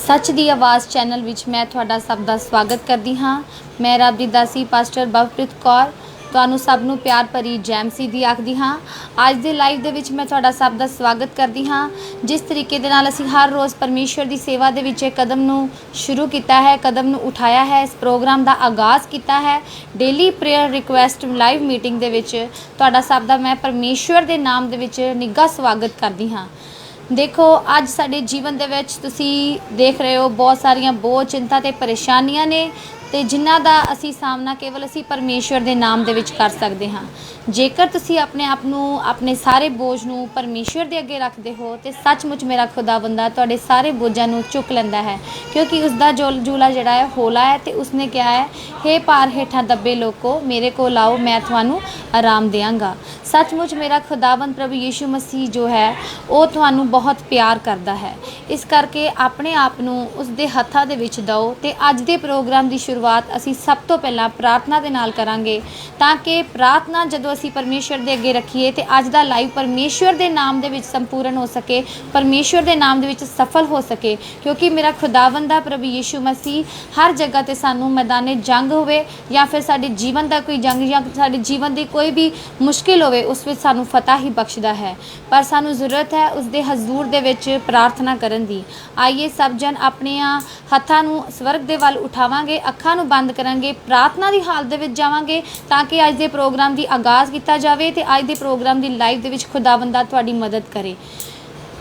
सच दी आवाज़ channel which मैं तुहाडा सब दा स्वागत करदी हाँ। मैं रब दी दासी पास्टर बवप्रीत कौर तुहानू सब नू प्यार भरी जय मसीह दी आखदी हाँ। अज दे लाइव दे विच मैं तुहाडा सब दा स्वागत करदी हाँ। जिस तरीके दे नाल असीं हर रोज़ परमेश्वर दी सेवा दे विच कदम नू शुरू कीता है, कदम नू उठाया है, इस प्रोग्राम दा आगाज़ कीता है। Daily prayer request live meeting दे विच तुहाडा सब दा मैं परमेश्वर दे नाम दे विच निੱਘਾ स्वागत करदी हाँ। देखो अज साडे जीवन दे विच तुसीं देख रहे हो बहुत सारियां बोझ चिंता ते परेशानियां ने ते जिन्हां दा असीं सामना केवल असीं परमेश्वर दे नाम दे विच कर सकदे हां। जेकर तुसीं अपने आप नूं अपने सारे बोझ नूं परमेश्वर दे अगे रखदे हो ते सचमुच मेरा खुदाबंदा तुहाडे सारे बोझां नूं चुक लैंदा है, क्योंकि उसका जूला जिहड़ा है हौला है ते उसने क्या है, हे पार हेठां दबे लोको मेरे कोल आओ मैं तुहानूं आराम देंगा। सचमुच मेरा खुदाबंद प्रभु यीशु मसीह जो है वो तुहानूं बहुत प्यार करता है। इस करके अपने आप नूं उसदे हत्थां दे विच दओ ते अज दे प्रोग्राम की शुरुआत असीं सब तो पहला प्रार्थना दे नाल करांगे, ताकि प्रार्थना जदों असीं परमेश्वर दे अगे रखीए ते अज दा लाइव परमेश्वर दे नाम दे विच संपूर्ण हो सके, परमेश्वर दे नाम दे विच सफल हो सके। क्योंकि मेरा खुदाबंद प्रभु यीशु मसीह हर जगह ते सानूं मैदाने जंग होवे या फिर साडे जीवन दा कोई जंग या साडे जीवन दी कोई भी मुश्किल होवे उस विच सानूं फतह ही बख्शदा है, पर सानूं ज़रूरत है उसदे हजूर दे विच प्रार्थना करन दी। आइए सब जन अपने हत्थां नूं स्वर्ग दे वल उठावांगे, अखां नूं बंद करांगे, प्रार्थना दी हालत दे विच जावांगे ताकि अज दे प्रोग्राम दी आगाज़ कीता जावे ते अज दे प्रोग्राम दी लाइव दे विच खुदावंदा तुहाडी मदद करे।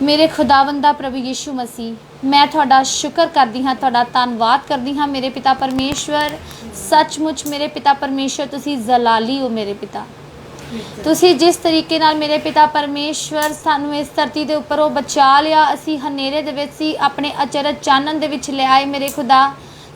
मेरे खुदावंदा प्रभु यीशु मसीह मैं तुहाडा शुक्र करदी हाँ, तुहाडा धन्नवाद करदी हाँ मेरे पिता परमेश्वर। सचमुच मेरे पिता परमेश्वर तुसीं जलाली हो मेरे पिता। तुसीं जिस तरीके नाल मेरे पिता परमेश्वर सानूं इस धरती दे उपर वो बचा लिया, असीं हनेरे दे विच सी अपने अचरज चानन दे विच ले आए मेरे खुदा।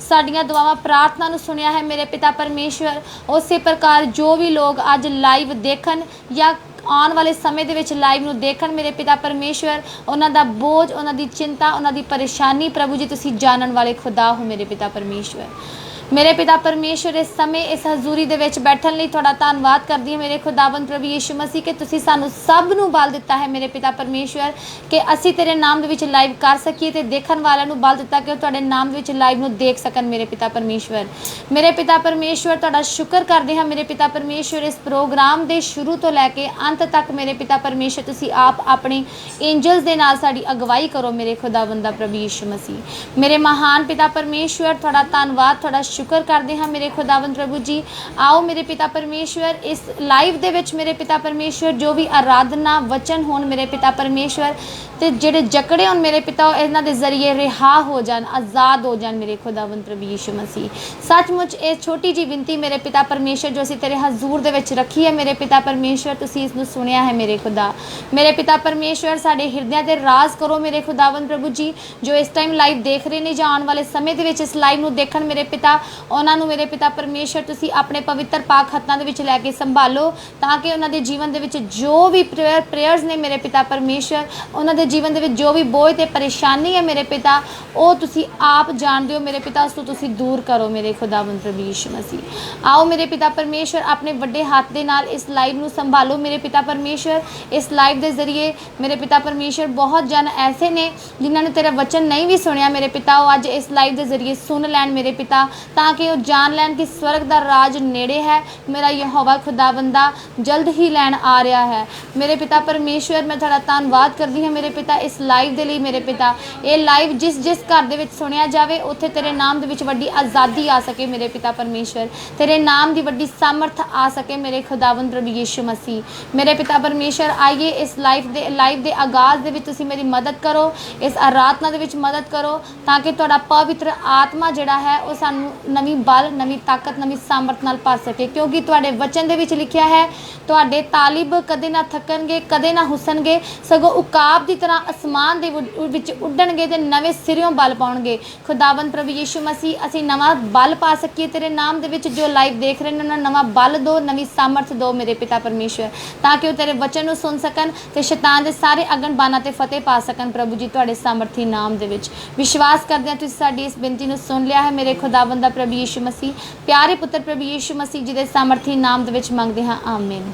साडियां दुआवां प्रार्थना नूं सुनिया है मेरे पिता परमेश्वर। उस प्रकार जो भी लोग अज लाइव देखन या आने वाले समय दे विच लाइव नूं देखन मेरे पिता परमेश्वर, उन्हां दा बोझ, उन्हां दी चिंता, उन्हां दी परेशानी प्रभु जी तुसीं जानन वाले खुदा हो मेरे पिता परमेश्वर। मेरे पिता परमेश्वर इस समय इस हजूरी दे विच बैठन लई तुहाडा धन्नवाद करदी हां मेरे खुदावंद प्रभु यीशु मसीह कि तुसीं सानूं सब नूं बल दित्ता है मेरे पिता परमेश्वर कि असीं तेरे नाम दे विच लाइव कर सकीए ते देखण वालिआं नूं बल दित्ता कि ओह तुहाडे नाम दे विच लाइव नूं देख सकन मेरे पिता परमेश्वर। मेरे पिता परमेश्वर तुहाडा शुक्र करदे हां मेरे पिता परमेश्वर इस प्रोग्राम दे शुरू तो लैके अंत तक मेरे पिता परमेश्वर तुसीं आप अपने एंजल्स दे नाल साडी अगवाई करो मेरे खुदावंदा प्रभु यीशु मसीह। मेरे महान पिता परमेश्वर तुहाडा धन्नवाद, तुहाडा शुक्र करते हाँ मेरे खुदावंद प्रभु जी। आओ मेरे पिता परमेश्वर इस लाइव दे विच मेरे पिता परमेश्वर जो भी आराधना वचन होन मेरे पिता परमेश्वर ते जेड़े जकड़े होन मेरे पिता इन्हां दे जरिए रिहा हो जान, आज़ाद हो जान मेरे खुदावंद प्रभु यीशु मसीह। सचमुच ये छोटी जी विनती मेरे पिता परमेश्वर जो असीं तेरे हजूर दे विच रखी है मेरे पिता परमेश्वर, तुसीं इसनूं सुनिया है मेरे खुदा। मेरे पिता परमेश्वर साडे हिरदियां ते राज करो मेरे खुदावंद प्रभु जी। जो इस टाइम लाइव देख रहे ने जाण वाले समय दे विच इस लाइव नूं देखण मेरे पिता, उन्हां नूं मेरे पिता परमेश्वर तुसीं अपने पवित्र पाक हत्थां दे विच लैके संभालो ताकि उन्हां दे जीवन दे विच जो भी प्रेयर्स ने मेरे पिता परमेश्वर, उन्हां दे जीवन दे विच जो भी बोझ ते परेशानी है मेरे पिता वो तुसीं आप जानदे हो मेरे पिता, उस तों तुसीं दूर करो मेरे खुदावंद प्रभु यीशु मसीह। आओ मेरे पिता परमेश्वर अपने वड्डे हाथ दे नाल इस लाइव नूं संभालो मेरे पिता परमेश्वर। इस लाइव दे जरिए मेरे पिता परमेश्वर बहुत जन ऐसे ने जिन्हां ने तेरा वचन नहीं भी सुनिया मेरे पिता, वो अज इस लाइव दे जरिए सुन लैन मेरे पिता, ताकि वो जान लैन कि स्वर्ग दा राज नेड़े है। मेरा यहोवा खुदाबंदा जल्द ही लैन आ रहा है मेरे पिता परमेश्वर। मैं तुहाडा धन्नवाद करदी हां मेरे पिता इस लाइव दे लई मेरे पिता। ये लाइव जिस जिस घर दे विच सुनिया जावे उत्थे तेरे नाम दे विच वड्डी आज़ादी आ सके मेरे पिता परमेश्वर, तेरे नाम दी वड्डी सामर्थ आ सके मेरे खुदावंद प्रभु यीशु मसीह। मेरे पिता परमेश्वर आइए इस लाइव दे आगाज़ दे विच तुसीं मेरी मदद करो, इस आराधना दे विच मदद करो ताकि तुहाडा पवित्र आत्मा जिहड़ा है वो सानूं नवीं बल, नवीं ताकत, नवीं सामर्थ नाल भर सके। क्योंकि तुहाडे वचन दे विच लिखिया है तुहाडे तालिब कदे ना थकणगे, कदे ना हुसणगे, सगों उकाब दी तरह आसमान दे विच उड्डणगे ते नवें सिरियों बल पाउणगे। खुदावंद प्रभु यीशु मसीह असीं नवां बल पा सकीए तेरे नाम दे विच। जो लाइव देख रहे ने नवां बल दो, नवीं सामर्थ दो मेरे पिता परमेश्वर, ताकि वो तेरे वचन नूं सुन सकन ते शैतान दे सारे अगन बाना ते फतेह पा सकन प्रभु जी तुहाडे सामर्थी नाम दे विच। विश्वास करदे हां तुसीं साडी इस बेनती नूं सुन लिया है मेरे खुदावंदा प्रभु यीशु मसीह, प्यारे पुत्र प्रभु यीशु मसीह जी दे सामर्थी नाम दे विच मंगदे हां, आमीन।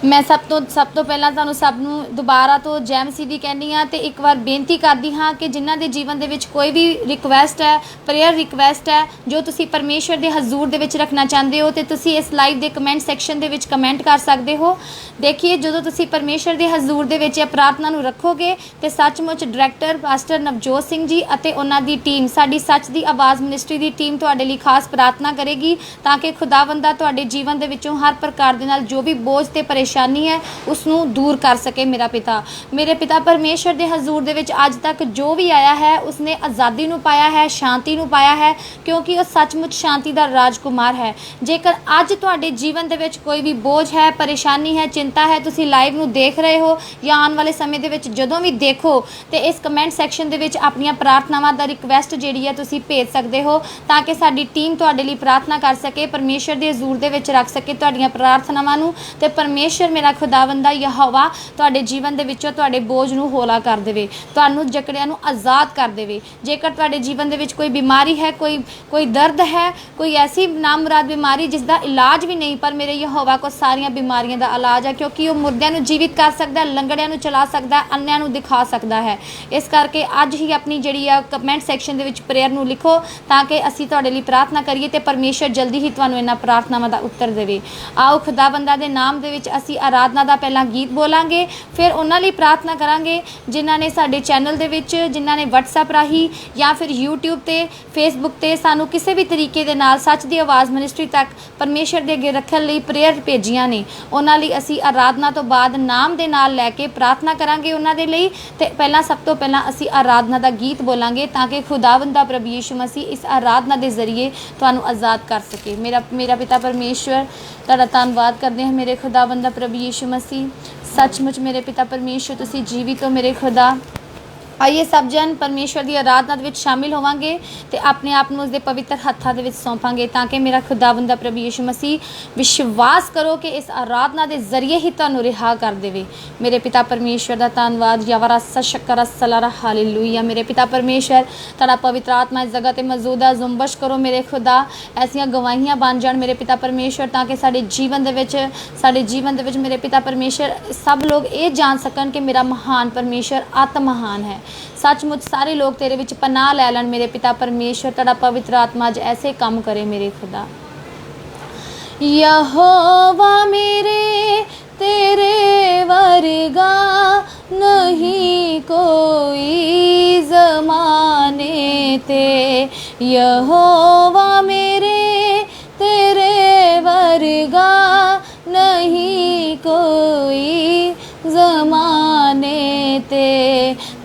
मैं सब तो पहला ਤੁਹਾਨੂੰ ਸਭ ਨੂੰ ਦੁਬਾਰਾ ਤੋਂ ਜੈ ਮਸੀਹ ਦੀ ਕਹਿੰਦੀ ਹਾਂ ਤੇ ਇੱਕ ਵਾਰ ਬੇਨਤੀ ਕਰਦੀ ਹਾਂ ਕਿ ਜਿਨ੍ਹਾਂ ਦੇ ਜੀਵਨ ਦੇ ਵਿੱਚ ਕੋਈ ਵੀ ਰਿਕੁਐਸਟ ਹੈ, ਪ੍ਰੇਅਰ ਰਿਕੁਐਸਟ ਹੈ ਜੋ ਤੁਸੀਂ ਪਰਮੇਸ਼ਵਰ ਦੇ ਹਜ਼ੂਰ ਦੇ ਵਿੱਚ ਰੱਖਣਾ ਚਾਹੁੰਦੇ ਹੋ ਤੇ ਤੁਸੀਂ ਇਸ ਲਾਈਵ ਦੇ ਕਮੈਂਟ ਸੈਕਸ਼ਨ ਦੇ ਵਿੱਚ ਕਮੈਂਟ ਕਰ ਸਕਦੇ ਹੋ। ਦੇਖੀਏ ਜਦੋਂ ਤੁਸੀਂ ਪਰਮੇਸ਼ਵਰ ਦੇ ਹਜ਼ੂਰ ਦੇ ਵਿੱਚ ਇਹ ਪ੍ਰਾਰਥਨਾ ਨੂੰ ਰੱਖੋਗੇ ਤੇ ਸੱਚਮੁੱਚ ਡਾਇਰੈਕਟਰ ਪਾਸਟਰ ਨਵਜੋਤ ਸਿੰਘ ਜੀ ਅਤੇ ਉਹਨਾਂ ਦੀ ਟੀਮ, ਸਾਡੀ ਸੱਚ ਦੀ ਆਵਾਜ਼ ਮਿਨਿਸਟਰੀ ਦੀ ਟੀਮ ਤੁਹਾਡੇ ਲਈ ਖਾਸ ਪ੍ਰਾਰਥਨਾ ਕਰੇਗੀ ਤਾਂ ਕਿ ਖੁਦਾਵੰਦਾ ਤੁਹਾਡੇ ਜੀਵਨ ਦੇ ਵਿੱਚੋਂ ਹਰ ਪ੍ਰਕਾਰ ਦੇ ਨਾਲ ਜੋ ਵੀ ਬੋਝ ਤੇ ਪਰੇਸ਼ਾਨੀ है उसनूं दूर कर सके। मेरे पिता परमेश्वर के हजूर दे विच अज तक जो भी आया है उसने आज़ादी नूं पाया है, शांति नूं पाया है, क्योंकि वह सचमुच शांति का राजकुमार है। जेकर अज तुहाडे जीवन दे विच कोई भी बोझ है, परेशानी है, चिंता है, तुसीं लाइव नूं देख रहे हो या आने वाले समय दे विच जदों भी देखो तो इस कमेंट सैक्शन दे विच अपनियां प्रार्थनावां दा रिक्वेस्ट जिहड़ी है तुसीं भेज सकदे हो ताकि साडी टीम तुहाडे लई प्रार्थना कर सके, परमेश्वर के हजूर दे विच रख सके तुहाडीआं प्रार्थनावां नूं ते परमेश्वर मेरा खुदावंदा यहोवा तुहाडे जीवन दे विचों तुहाडे बोझ नूं हौला कर देवे, तुहानूं जकड़ियां नूं आज़ाद कर देवे। जेकर तुहाडे जीवन दे विच कोई बीमारी है, कोई दर्द है, कोई ऐसी नामुराद बीमारी जिसका इलाज भी नहीं, पर मेरे यहोवा को सारियां बीमारियां दा इलाज है, क्योंकि वो मुर्दियां नूं जीवित कर सकदा है, लंगड़ियां नूं चला सकदा है, अन्नियां नूं दिखा सकदा है। इस करके अज ही अपनी जिहड़ी आ कमेंट सैक्शन दे विच प्रेयर नूं लिखो ताकि असीं तुहाडे लई प्रार्थना करिए ते परमेश्वर जल्दी ही तुहानूं इन्हां प्रार्थनावां दा उत्तर देवे। आओ खुदावंदा दे नाम दे विच असीं आराधना का पहला गीत बोलांगे, फिर उन्हां लई प्रार्थना करांगे जिन्हां ने साडे चैनल दे विच, जिन्हां ने WhatsApp राही या फिर YouTube ते Facebook ते सानू किसी भी तरीके दे नाल सच दी आवाज़ मिनिस्ट्री तक परमेश्वर दे अगे रखण लई प्रेयर भेजियां ने। उन्हां लई असीं आराधना तो बाद नाम दे नाल लैके प्रार्थना करांगे उन्हां दे लई। ते पहला सब तो पहला असीं आराधना दा गीत बोलांगे ताकि खुदावंदा प्रभु यीशु मसीह इस आराधना दे जरिए तुहानूं आज़ाद कर सके। मेरा पिता परमेश्वर तुहाडा धन्नवाद करदे हां मेरे खुदावंदा प्रभु यीशु मसीह। सचमुच मेरे पिता परमेश्वर तुसीं जीवित हो मेरे खुदा। आइए सब जन परमेश्वर की आराधना दे विच शामिल होवांगे ते अपने आप नूं उसदे पवित्र हत्थां दे विच सौंपांगे ताकि मेरा खुदावंदा प्रभु यीशु मसीह विश्वास करो कि इस आराधना के जरिए ही तुहानूं रिहा कर देवे। मेरे पिता परमेश्वर का धन्नवाद यावरा सशकरा सलारा हालेलुया। मेरे पिता परमेश्वर तुहाडा पवित्र आत्मा इस जगह ते मौजूद है, जुम्बश करो मेरे खुदा, ऐसियां गवाहियां बन जाण मेरे पिता परमेश्वर ताकि साडे जीवन दे विच मेरे पिता परमेश्वर सब लोग ये जान सकन कि मेरा महान परमेश्वर अत महान है। सचमुच सारे लोग तेरे विच पनाह लै लैण मेरे पिता परमेश्वर, तुहाडा पवित्र आत्मा अज ऐसे काम करे मेरे खुदा। यहोवा मेरे तेरे वर्गा नहीं कोई ज़माने ते, यहोवा मेरे तेरे वर्गा नहीं कोई ज़माने ते,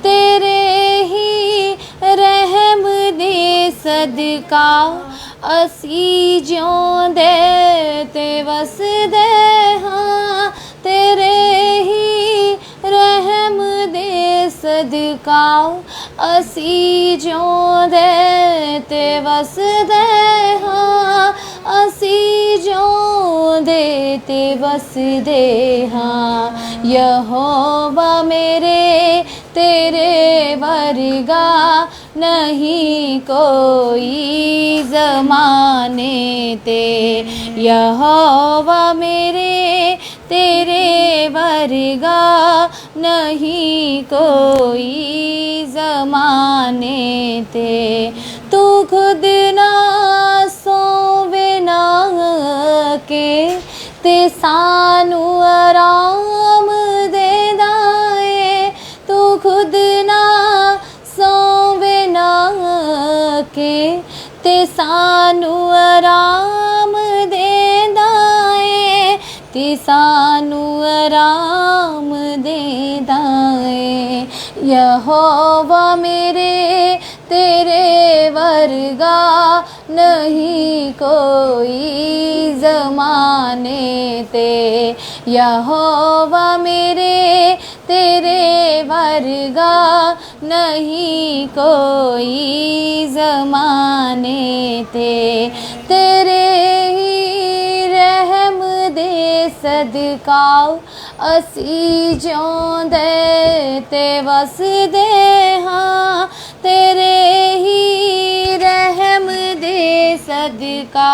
तेरे ही रहम दे सदका असी जिउंदे ते वसदे हां, तेरे ही रहम दे सदका असी जिउंदे ते वसदे हां, असी जिउंदे ते वसदे हां। यहोवा मेरे तेरे वर्गा नहीं कोई ज़माने ते, यहोवा मेरे तेरे वर्गा नहीं कोई ज़माने ते, तू खुद ना सोवे ना के ते सानू आराम दे दाए, तू खुद ना सोवे ना के ते सानू आराम देंदा है, ते सानू आराम देंदा है। यहोवा मेरे तेरे वर्गा नहीं कोई ज़माने ते, यहोवा मेरे तेरे वर्गा नहीं कोई ज़माने ते, तेरे ही रहम दे सदका असी जिउंदे ते वसदे हां, तेरे ही रहम दे सदका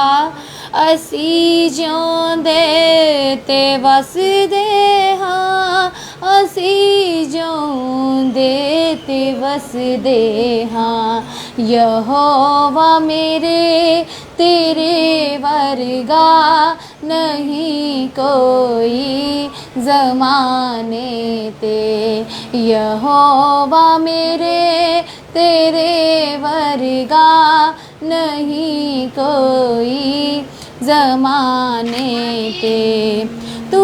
असी जिਉਂਦੇ ते वसदे हाँ, असी जिਉਂਦੇ ते वसदे हाँ। यहोवा मेरे तेरे वर्गा नहीं कोई ज़माने ते। यहोवा मेरे तेरे वर्गा नहीं कोई ज़माने ते। तू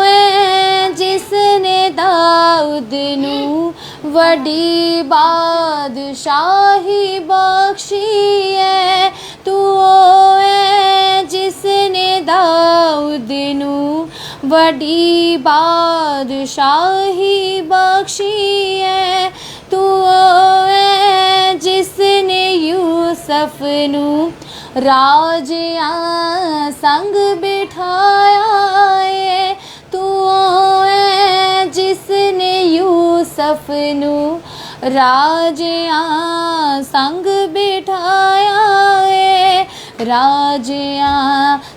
है जिसने दाऊद नू वड्डी बादशाही बख्शी है। तू है जिसने दाऊद नू वड्डी बादशाही बख्शी है। तू है जिसने यूसुफ नू राजिया संग बिठाया है। तू है जिसने यूसुफ नू राजिया संग बिठाया है। राजिया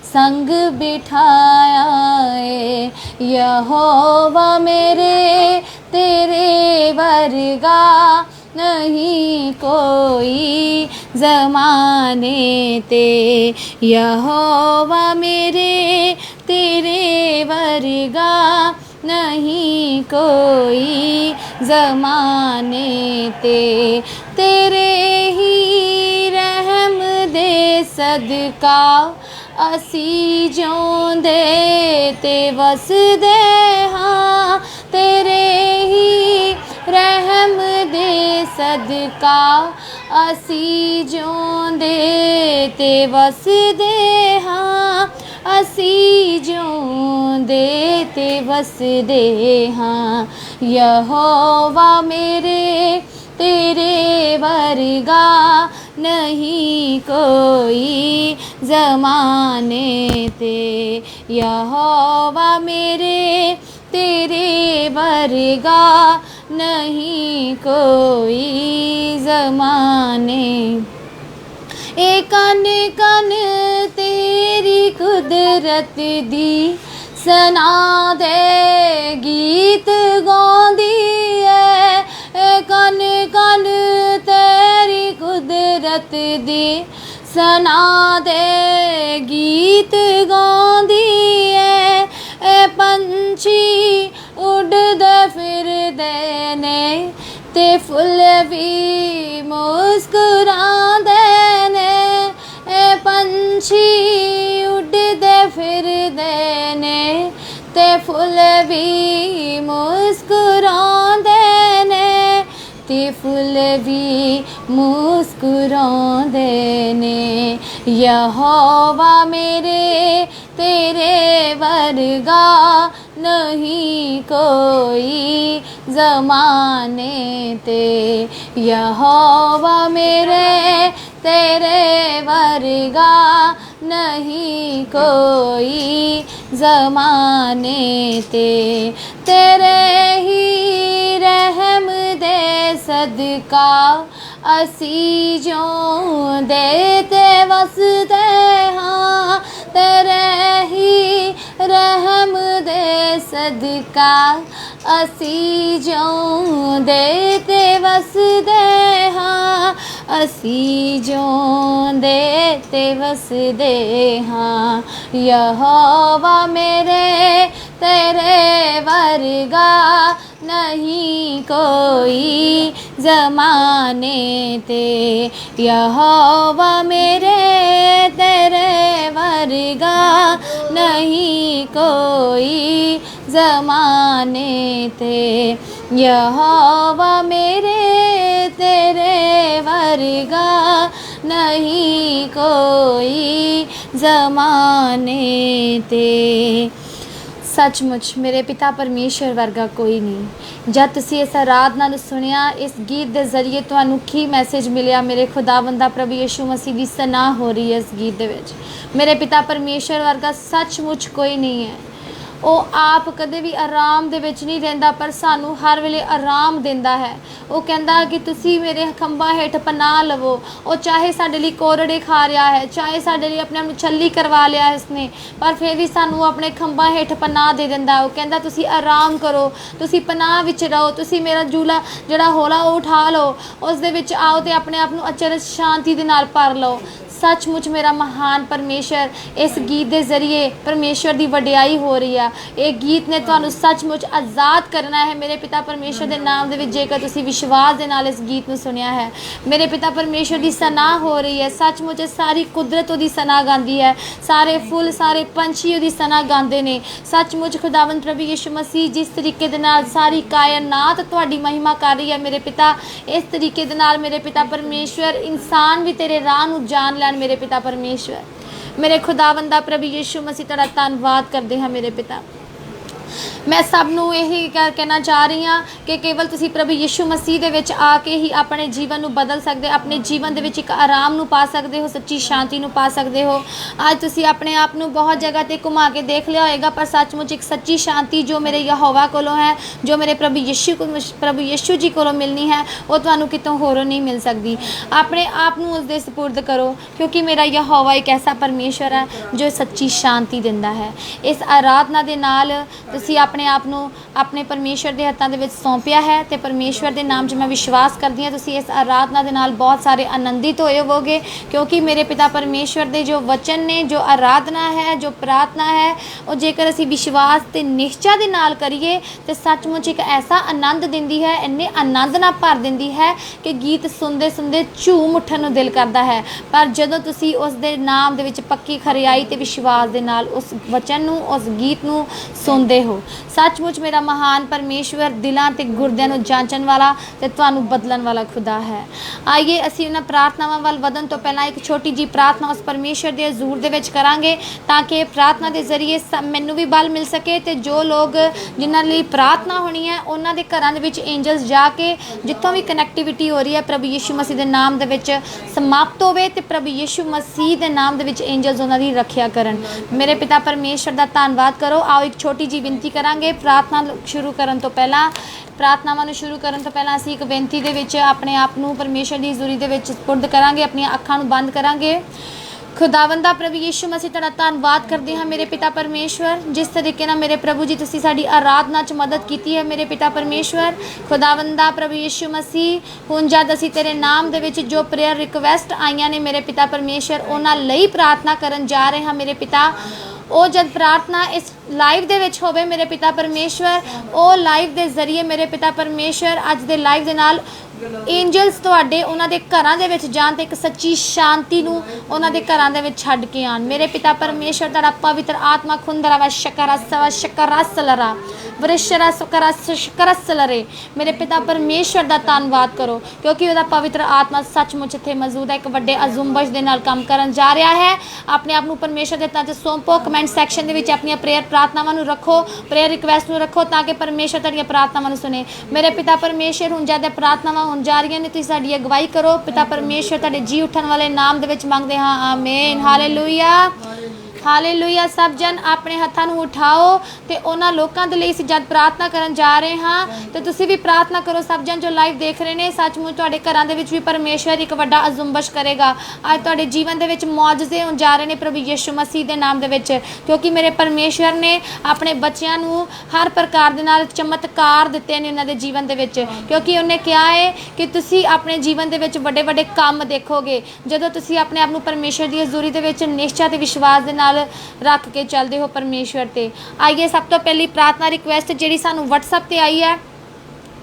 संग बिठाया है। यहोवा मेरे तेरे वर्गा नहीं कोई ज़माने ते। यहोवा मेरे तेरे वर्गा नहीं कोई ज़माने ते। तेरे ही रहम दे सदका असी जिਉਂਦੇ ते वसदे हाँ। तेरे ही रहम दे सदका असी जिਉਂਦੇ ते वसदे हाँ। असी जिਉਂਦੇ ते वसदे हाँ। यहोवा मेरे तेरे वर्गा नहीं कोई ज़माने ते। यहोवा मेरे तेरे वर्गा नहीं कोई ज़माने। ए कन कन तेरी कुदरत दी सना दे गीत गाँदी है। ए कन कन तेरी कुदरत दी सना दे गीत गाँदी है। ए पंछी उड़दे फिरदे ने ते फुल भी मुस्कुरांदे ने। ए पंछी उड़दे फिरदे ने ते फुल भी मुस्कुरांदे ने। ते फुल भी मुस्कुरांदे ने। यहोवा मेरे तेरे वर्गा नहीं कोई ज़माने ते। यहोवा मेरे तेरे वर्गा नहीं कोई ज़माने ते। तेरे ही रहम दे सदका असी जिਉਂਦੇ ते वसदे हाँ। तेरे ही रहम दे सदका असी जिਉਂਦੇ ते वसदे हाँ। असी जिਉਂਦੇ ते वसदे हाँ। यहोवा मेरे तेरे वर्गा नहीं कोई ज़माने ते। यहोवा मेरे तेरे वर्गा नहीं कोई ज़माने ते। यहोवा मेरे तेरे वर्गा नहीं कोई ज़माने ते। सचमुच मेरे पिता परमेश्वर वर्गा कोई नहीं। जब तुसी इस आराधना नूं सुनिया, इस गीत के जरिए तुहानूं की मैसेज मिलिया? मेरे खुदावंदा प्रभु यीशु मसीह की सनाह हो रही है इस गीत दे विच। मेरे पिता परमेश्वर वर्गा सचमुच कोई नहीं है। ਉਹ ਆਪ ਕਦੇ ਵੀ ਆਰਾਮ ਦੇ ਵਿੱਚ ਨਹੀਂ ਰਹਿੰਦਾ, ਪਰ ਸਾਨੂੰ ਹਰ ਵੇਲੇ ਆਰਾਮ ਦਿੰਦਾ ਹੈ। ਉਹ ਕਹਿੰਦਾ ਕਿ ਤੁਸੀਂ ਮੇਰੇ ਖੰਭਾਂ ਹੇਠ ਪਨਾਹ ਲਵੋ। ਉਹ ਚਾਹੇ ਸਾਡੇ ਲਈ ਕੋਰੜੇ ਖਾ ਰਿਹਾ ਹੈ, ਚਾਹੇ ਸਾਡੇ ਲਈ ਆਪਣੇ ਆਪ ਨੂੰ ਛੱਲੀ ਕਰਵਾ ਲਿਆ ਇਸਨੇ, ਪਰ ਫਿਰ ਵੀ ਸਾਨੂੰ ਆਪਣੇ ਖੰਭਾਂ ਹੇਠ ਪਨਾਹ ਦੇ ਦਿੰਦਾ। ਉਹ ਕਹਿੰਦਾ ਤੁਸੀਂ ਆਰਾਮ ਕਰੋ, ਤੁਸੀਂ ਪਨਾਹ ਵਿੱਚ ਰਹੋ, ਤੁਸੀਂ ਮੇਰਾ ਝੂਲਾ ਜਿਹੜਾ ਹੌਲਾ ਉਹ ਉਠਾ ਲਓ, ਉਸ ਦੇ ਵਿੱਚ ਆਓ ਅਤੇ ਆਪਣੇ ਆਪ ਨੂੰ ਅਚਰਜ ਸ਼ਾਂਤੀ ਦੇ ਨਾਲ ਭਰ ਲਓ। सचमुच मेरा महान परमेश्वर, इस गीत के जरिए परमेश्वर की वडियाई हो रही है। ये गीत ने तुहानू सचमुच आज़ाद करना है मेरे पिता परमेश्वर के नाम दे विच। जेकर तुसीं विश्वास के नाल इस गीत नूं सुनिया है, मेरे पिता परमेश्वर की सनाह हो रही है। सचमुच सारी कुदरत उहदी सनाह गांदी है, सारे फुल सारे पंछी उहदी सनाह गांदे ने। सचमुच खुदावंद प्रभु यीशु मसीह जिस तरीके दे नाल सारी कायनात तुहाडी महिमा कर रही है मेरे पिता, इस तरीके दे नाल मेरे पिता परमेश्वर इंसान भी तेरे राह नूं जान लैण मेरे पिता परमेश्वर। मेरे खुदावंदा प्रभु यीशु मसीह तेरा धन्नवाद करते हैं मेरे पिता। मैं सब नूं यही कहना चाह रही हाँ कि केवल तुसी प्रभु यीशु मसीह दे विच आके ही अपने जीवन नूं बदल सकते, अपने जीवन दे विच एक आराम नूं पा सकते हो, सच्ची शांति नूं पा सकते हो। आज तुसी अपने आप नूं बहुत जगह ते घुमा के देख लिया होएगा, पर सचमुच एक सच्ची शांति जो मेरे यहोवा कोलों है, जो मेरे प्रभु यीशु जी कोलों मिलनी है, वो तुहानूं कितों होरों नहीं मिल सकती। अपने आप नूं उसदे सपुर्द करो, क्योंकि मेरा यहोवा एक ऐसा परमेश्वर है जो सच्ची शांति दिंदा है। इस आराधना दे नाल तुसी अपने आप नूं अपने परमेश्वर के हत्थां दे विच सौंपिया है, तो परमेश्वर के नाम 'च मैं विश्वास करती हाँ तुसी इस आराधना दे नाल बहुत सारे आनंदित होए होवोगे, क्योंकि मेरे पिता परमेश्वर के जो वचन ने, जो आराधना है, जो प्रार्थना है, वो जेकर असी विश्वास ते निश्चा दे नाल करिए तो सचमुच एक ऐसा आनंद दिंदी है, इन्ने आनंद नाल भर दिंदी है कि गीत सुनते सुनते झूम उठन नूं दिल करता है। पर जदों तुसी उस दे नाम दे विच पक्की खरियाई ते विश्वास दे नाल उस वचन नूं, उस गीत नूं सुनते हो, सचमुच मेरा महान परमेश्वर दिलों ते गुरदियां नूं जांचण वाला ते तुहानूं बदलण वाला खुदा है। आइए असीं उन्हां प्रार्थनावां वल वधण तो पहलां एक छोटी जी प्रार्थना उस परमेश्वर दे हजूर दे विच करांगे, ताकि प्रार्थना के जरिए मैनूं भी बल मिल सके, ते जो लोग जिन्हां लई प्रार्थना होनी है उन्हां दे घरां दे विच एंजल्स जाके जित्थों भी कनैक्टिविटी हो रही है प्रभु यीशु मसीह दे नाम दे विच समाप्त होवे, ते प्रभु यीशु मसीह दे नाम दे विच एंजल्स उन्हां दी रखिया करन। मेरे पिता परमेश्वर दा धन्नवाद करो। आओ एक छोटी जी विनती करांगे प्रार्थना शुरू करन तो पहला। प्रार्थनावां शुरू करन तो पहला असीं एक बेनती दे विच अपने आप नूं परमेश्वर दी हज़ूरी दे विच सपुर्द करांगे, अपनी अखां नूं बंद करांगे। खुदावंदा प्रभु यीशु मसीह तुहाडा धन्नवाद करते हैं मेरे पिता परमेश्वर, जिस तरीके नाल मेरे प्रभु जी तुसीं साडी आराधना च मदद की है मेरे पिता परमेश्वर। खुदावंदा प्रभु यीशु मसीह, हुण जद असीं तेरे नाम दे विच जो प्रेयर रिक्वेस्ट आईयां ने मेरे पिता परमेश्वर, उन्हां लई प्रार्थना करन जा रहे हैं मेरे पिता। ਉਹ जब प्रार्थना इस लाइव दे विच होवे मेरे पिता परमेश्वर, ਉਹ लाइव दे जरिए मेरे पिता परमेश्वर अज दे लाइव दे नाल एंजल्स तुहाडे उन्हां दे घरां दे विच जाण ते एक सच्ची शांति नूं उन्हां दे घरां दे विच छड्ड के आण मेरे पिता परमेश्वर। तुहाडा पवित्र आत्मा खुंदरा वा शकरसलरा वृषरा शकरसलरे मेरे पिता परमेश्वर दा धन्नवाद करो, क्योंकि उहदा पवित्र आत्मा सचमुच इत्थे मौजूद है, एक वड्डे अजुंबश दे नाल काम करन जा रहा है। अपने आप नूं परमेश्वर दे हत्थां 'च सौंपो, कमेंट सैक्शन दे विच अपनी प्रेयर प्रार्थनावां नूं रखो, प्रेयर रिक्वेस्ट नूं रखो, ताकि परमेश्वर तुहाडीआं प्रार्थनावां नूं सुने। मेरे पिता परमेश्वर हुण जद प्रार्थनावां होण जा रही ने, तुसीं साडी अगवाई करो पिता परमेश्वर, तुहाडे जी उठण वाले नाम दे विच मंगदे हां, आमीन, हालेलुया हालेलुया। सब जन अपने हत्थां नूं उठाओ ते उन्हां लोकां दे लई जद प्रार्थना करन जा रहे हाँ, तो तुसीं भी प्रार्थना करो। सब जन जो लाइव देख रहे हैं, सचमुच तुहाडे घरां दे विच भी परमेश्वर एक वड्डा अजुंबश करेगा। अज तुहाडे जीवन दे विच मौजज़े होण जा रहे हैं प्रभु यीशु मसीह दे नाम दे विच, क्योंकि मेरे परमेश्वर ने अपने बच्चों नूं हर प्रकार दे नाल चमत्कार दित्ते ने उन्हां दे जीवन दे विच, क्योंकि उन्हें कहा है कि तुसीं अपने जीवन दे विच वड्डे वड्डे काम देखोगे जदों तुसीं अपने आप नूं परमेश्वर दी हज़ूरी दे विच निश्चा ते विश्वास दे नाल रख के चलते हो परमेश्वर ते। आइए सब तो पहली प्रार्थना रिक्वेस्ट जिहड़ी सानू WhatsApp ते आई है,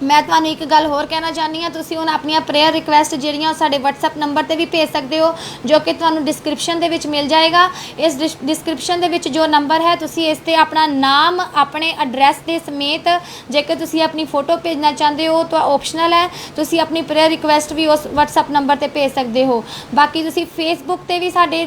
मैं तुहानूं एक गल होर कहना चाहनी हाँ, तुसीं हुण अपनी प्रेयर रिक्वेस्ट जिहड़ियां साडे WhatsApp नंबर ते भी भेज सकते हो, जो कि तुहानूं डिस्क्रिप्शन दे विच मिल जाएगा। इस डिस्क्रिप्शन दे विच जो नंबर है, तुसीं इस ते अपना नाम, अपने एड्रैस दे समेत, जेकर तुसीं अपनी फोटो भेजना चाहते हो तो ऑप्शनल है, तुसीं अपनी प्रेयर रिक्वेस्ट भी उस WhatsApp नंबर ते भेज सकते हो। बाकी तुसीं फेसबुक ते भी साडे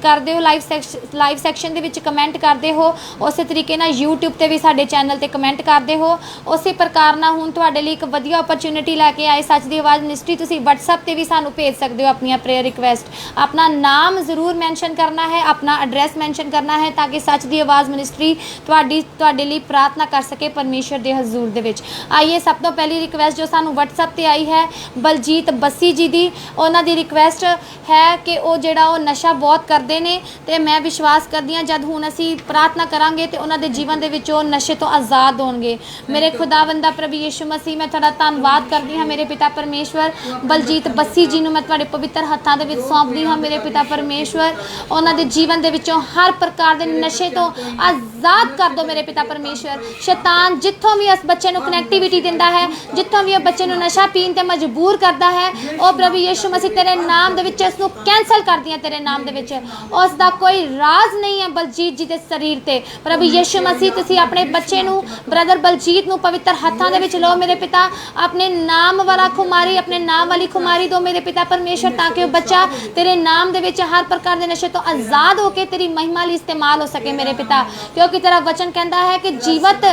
करदे हो, लाइव सैक्शन दे विच कमेंट करते हो, उस तरीके नाल यूट्यूब ते भी साडे चैनल ते कमेंट करते हो। उस प्रकार नाल हुण तुहाडे ਤੁਹਾਡੇ ਲਈ ਇੱਕ ਵਧੀਆ ਓਪਰਚੁਨਿਟੀ ਲੈ ਕੇ ਆਏ ਸੱਚ ਦੀ ਆਵਾਜ਼ ਮਿਨਿਸਟਰੀ। ਤੁਸੀਂ WhatsApp ਤੇ ਵੀ ਸਾਨੂੰ ਭੇਜ ਸਕਦੇ ਹੋ ਆਪਣੀਆਂ ਪ੍ਰੇਅਰ ਰਿਕੁਐਸਟ। ਆਪਣਾ ਨਾਮ ਜ਼ਰੂਰ ਮੈਂਸ਼ਨ ਕਰਨਾ ਹੈ, ਆਪਣਾ ਐਡਰੈਸ ਮੈਂਸ਼ਨ ਕਰਨਾ ਹੈ, ਤਾਂ ਕਿ ਸੱਚ ਦੀ ਆਵਾਜ਼ ਮਿਨਿਸਟਰੀ ਤੁਹਾਡੇ ਲਈ ਪ੍ਰਾਰਥਨਾ ਕਰ ਸਕੇ परमेश्वर के हजूर दे विच। आइए सब तो पहली रिक्वेस्ट जो सानू WhatsApp ते आई है बलजीत बस्सी जी दी, उन्हां दी रिक्वेस्ट है कि वो जिहड़ा वो नशा बहुत करते हैं, तो मैं विश्वास करदी हां जद हुण असीं प्रार्थना करांगे तो उन्हां दे जीवन दे विच वो नशे तो आज़ाद होणगे। मेरे खुदावंदा प्रभु यीशु मसीह, मैं तुहाडा धन्नवाद करदी हां मेरे पिता परमेश्वर। बलजीत बस्सी जी नूं मैं तुहाडे पवित्र हत्थां दे विच सौंपदी हां मेरे पिता परमेश्वर। उन्हां दे जीवन दे विचों हर प्रकार दे नशे तो आज़ाद कर दो मेरे पिता परमेश्वर। शैतान जिथों भी उस बच्चे नूं कनैक्टिविटी दिंदा है, जिथों भी उस बच्चे नूं नशा पीण ते मजबूर करदा है, ओ प्रभु यीशु मसीह तेरे नाम दे विच उसनूं कैंसल कर दियां तेरे नाम दे विच। उस दा कोई राज नहीं है बलजीत जी दे शरीर ते। प्रभु यीशु मसीह तुसीं अपने बच्चे नूं ब्रदर बलजीत नूं पवित्र हत्थां दे विच लो मेरे पिता। अपने नाम वाला खुमारी, अपने नाम वाली खुमारी दो मेरे पिता परमेश्वर, ताकि वो बच्चा तेरे नाम दे विच हर प्रकार दे नशे तो आज़ाद होकर तेरी महिमा लई इस्तेमाल हो सके मेरे पिता। क्योंकि तेरा वचन कहता है कि जीवत